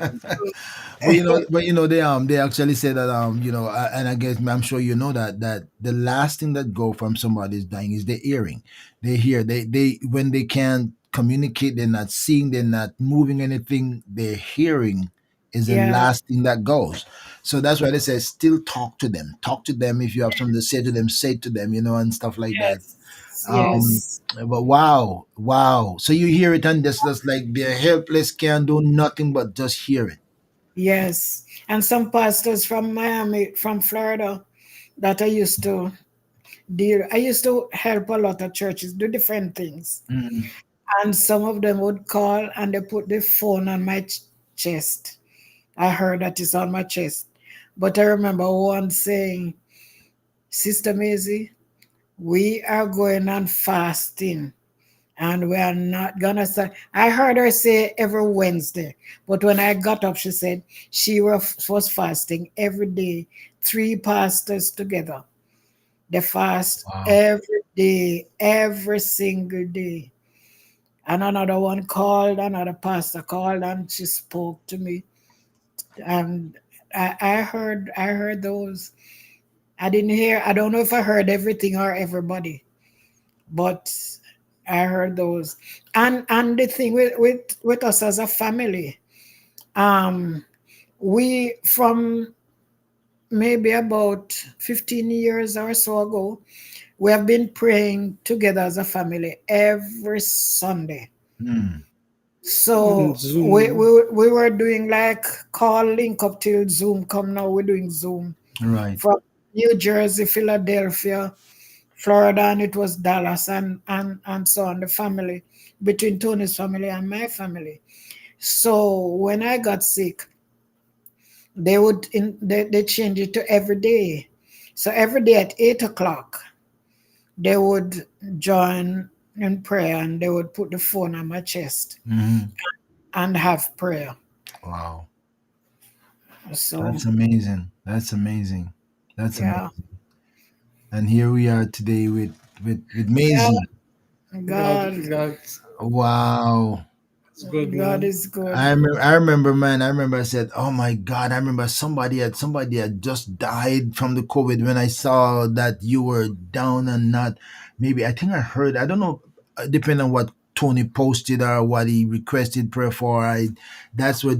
they actually say that and I guess I'm sure you know that the last thing that go from somebody's dying is the hearing. They hear, they when they can't communicate, they're not seeing, they're not moving anything, their hearing is the Yeah. last thing that goes. So that's why they say still talk to them. If you have something to say to them, say to them, and stuff like that. Yes. um Yes. but wow, so you hear it and just like they're helpless, can't do nothing but just hear it. Yes. And some pastors from Miami, from Florida, that I used to help a lot of churches do different things. Mhm. And some of them would call and they put the phone on my chest. I heard that it's on my chest. But I remember one saying, Sister Maisie, we are going on fasting and we are not gonna start. I heard her say every Wednesday, but when I got up, she said she was fasting every day, three pastors together. They fast Wow. every day, every single day. And another one called, another pastor called, and she spoke to me. And I heard those. I didn't hear. I don't know if I heard everything or everybody, but I heard those. And the thing with us as a family, um, we from maybe about 15 years or so ago, we have been praying together as a family every Sunday. Hmm. on So we, Zoom, we, we were doing like call link up till Zoom come now. We're doing Zoom Right. from New Jersey, Philadelphia, Florida, and it was Dallas, and so on, the family, between Tony's family and my family. So when I got sick, they change it to every day. So every day at 8 o'clock, they would join in prayer, and they would put the phone on my chest Hmm. and have prayer. Wow. So That's amazing. That's amazing. That's yeah, amazing. And here we are today with yeah, Maisie. God, God's Wow. good, God man. is good. I remember, man. I remember. I said, "Oh my God!" I remember somebody had just died from the COVID. When I saw that you were down and not, maybe I think I heard. I don't know. Depending on what Tony posted or what he requested prayer for, that's where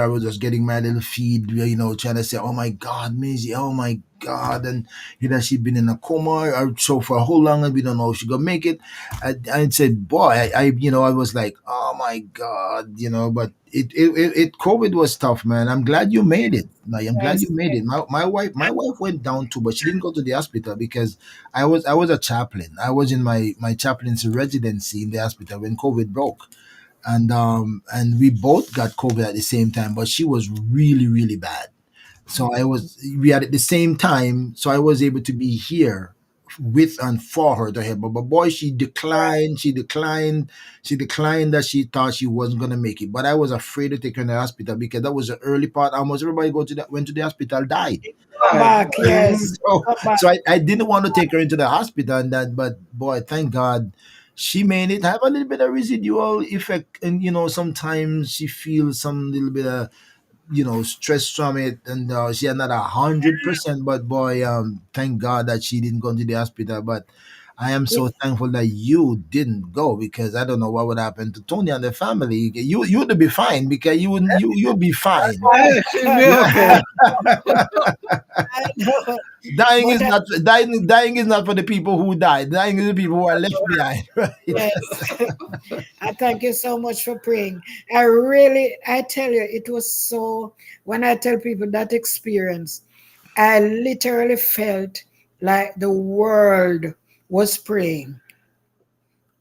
I was just getting my little feed. Trying to say, "Oh my God, Maisie! Oh my God!" And she'd been in a coma or so for a whole long, and we don't know if she gonna make it. I said, boy, I was like, oh my God, but COVID was tough, man. I'm glad you made it. Like, I'm glad you Yes, made it. My wife went down too, but she didn't go to the hospital because I was a chaplain. I was in my chaplaincy residency in the hospital when COVID broke. And we both got COVID at the same time, but she was really, really bad. So we had at the same time, so I was able to be here with and for her to help. But boy, she declined that she thought she wasn't gonna make it. But I was afraid to take her in the hospital because that was the early part. Almost everybody went to the hospital died. come Right. back. Yes, So, come back. so I didn't want to take her into the hospital and that, but boy, thank God she made it. Have a little bit of residual effect, and sometimes she feels some little bit of stress from it, and she had not 100%. But boy, thank God that she didn't go to the hospital. But I am so thankful that you didn't go because I don't know what would happen to Tony and the family. You'd be fine because you'd be fine. Yeah, she'll be Yeah. okay. I know. Dying But is not dying. Dying is not for the people who died. Dying is the people who are left behind. Right? yes, I thank you so much for praying. I tell you, it was so, when I tell people that experience, I literally felt like the world was praying.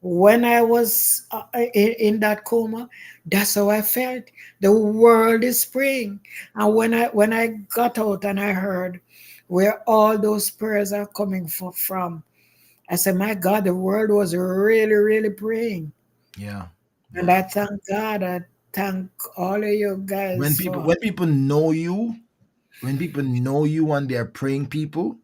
When I was in that coma, that's how I felt. The world is praying. And when I got out and I heard where all those prayers are coming from, I said, my God, the world was really, really praying. Yeah. And Yeah. I thank God. I thank all of you When guys people for. when people know you, when people know you and they're praying people,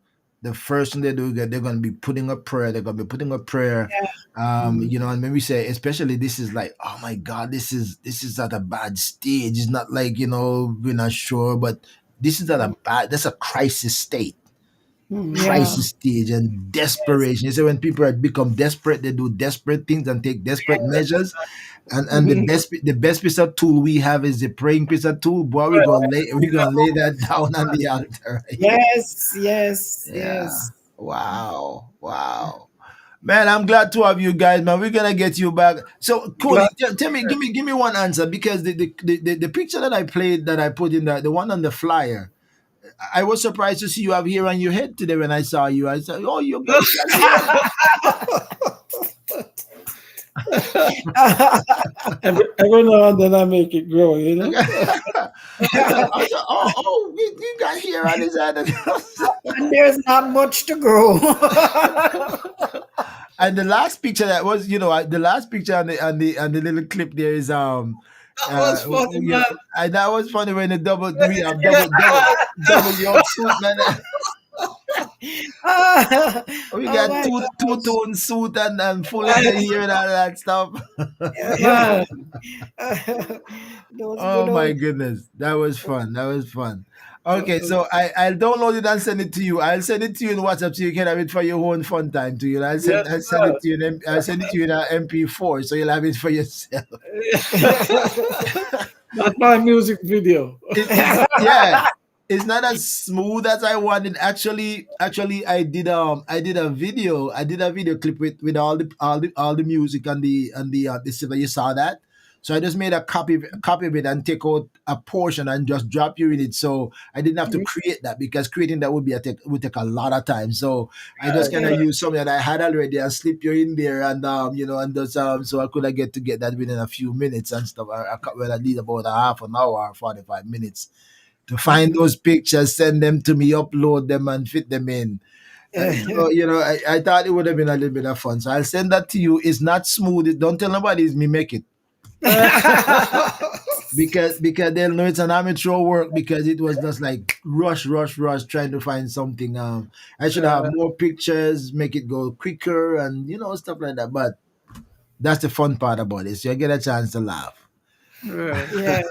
the first thing they do, they're going to be putting up prayer. They're going to be putting up prayer. And when we say, especially this is like, oh my God, this is at a bad stage. It's not like, we're not sure, but this is at that's a crisis state. Yeah. Crisis stage and desperation. You say when people have become desperate, they do desperate things and take desperate measures. And the best piece of tool we have is the praying piece of tool. Boy, we're gonna lay that down on the altar. Yes, yes, Yeah. yes. Wow. Wow. Man, I'm glad to have you guys, man. We're gonna get you back. So, Glad Cody, tell me, give me one answer because the picture that I played that I put in the one on the flyer, I was surprised to see you have hair on your head today when I saw you. I said, "Oh, you got hair." every now and then I make it grow, you know? I said, oh, you got hair on his head. And there's not much to grow. And the last picture that was, the last picture and the little clip there is That was funny, man. and that was funny when we have double York suit, man. We Oh got my two gosh. tone suit and full of the hair and all that stuff. Man, Those good Oh my old. goodness, that was fun. That was fun. Okay, so I'll download it and send it to you. I'll send it to you in WhatsApp so you can have it for your own fun time to you. yes, I'll send sir. it to you I'll send it to you in a MP4 so you'll have it for yourself. That's my music video. Yeah, it's not as smooth as I wanted. Actually, I did a video clip with all the music and the stuff. You saw that. So I just made a copy of it and take out a portion and just drop you in it. So I didn't have to create that because creating that would take a lot of time. So I just kind of Yeah. used something that I had already and slip you in there and and just so I could get that within a few minutes and stuff. Well, I need about a half an hour, 45 minutes to find those pictures, send them to me, upload them, and fit them in. So I thought it would have been a little bit of fun. So I'll send that to you. It's not smooth. Don't tell nobody it's me make it because they'll know it's an amateur work because it was just like rush, rush, rush trying to find something. I should have more pictures, make it go quicker, and stuff like that. But that's the fun part about it. So you get a chance to laugh. Yeah.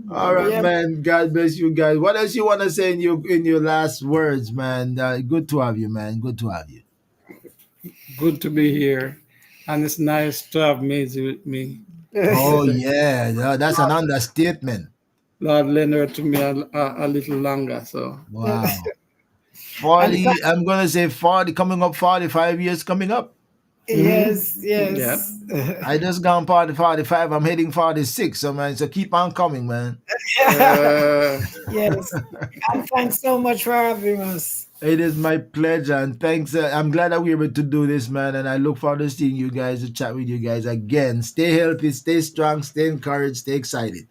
All right, Yeah. man. God bless you guys. What else you want to say in your last words, man? Good to have you, man. Good to have you. Good to be here. And it's nice to have Maisie with me. Oh yeah, that's an understatement. Lord lend her to me a little longer. So Wow. And 40, I'm gonna say 40, coming up 45 years coming up. yes, yeah. yes. I just gone party 45. I'm heading 46. So man, so keep on coming, man. Yes. And thanks so much for having us. It is my pleasure, and thanks. I'm glad that we were able to do this, man. And I look forward to seeing you guys, to chat with you guys again. Stay healthy, stay strong, stay encouraged, stay excited.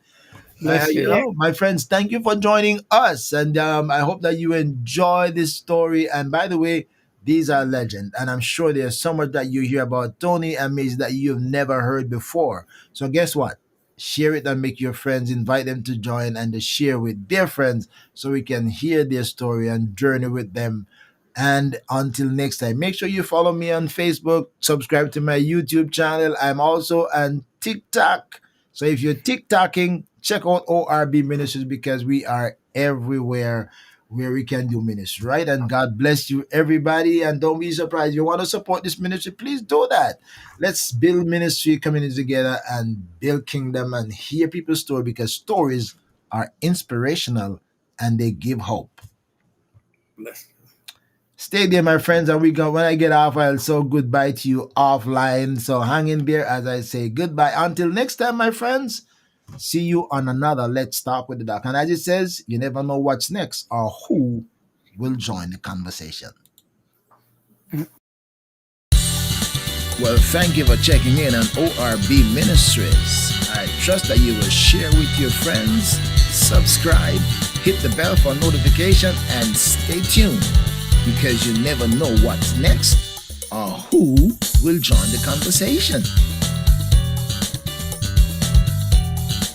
Bless you. My friends, thank you for joining us, and I hope that you enjoy this story. And by the way, these are legend, and I'm sure there's so much that you hear about Tony and Maisie that you've never heard before. So guess what? Share it and make your friends, invite them to join and to share with their friends so we can hear their story and journey with them. And until next time, make sure you follow me on Facebook, subscribe to my YouTube channel. I'm also on TikTok. So if you're TikToking, check out ORB Ministries because we are everywhere where we can do ministry, right? And God bless you, everybody. And don't be surprised. If you want to support this ministry, please do that. Let's build ministry communities together and build kingdom and hear people's story because stories are inspirational and they give hope. Bless you. Stay there, my friends, and when I get off, I'll say goodbye to you offline. So hang in there as I say goodbye. Until next time, my friends. See you on another Let's Talk with the Doc. And as it says, you never know what's next or who will join the conversation. Well, thank you for checking in on ORB Ministries. I trust that you will share with your friends, subscribe, hit the bell for notification, and stay tuned because you never know what's next or who will join the conversation.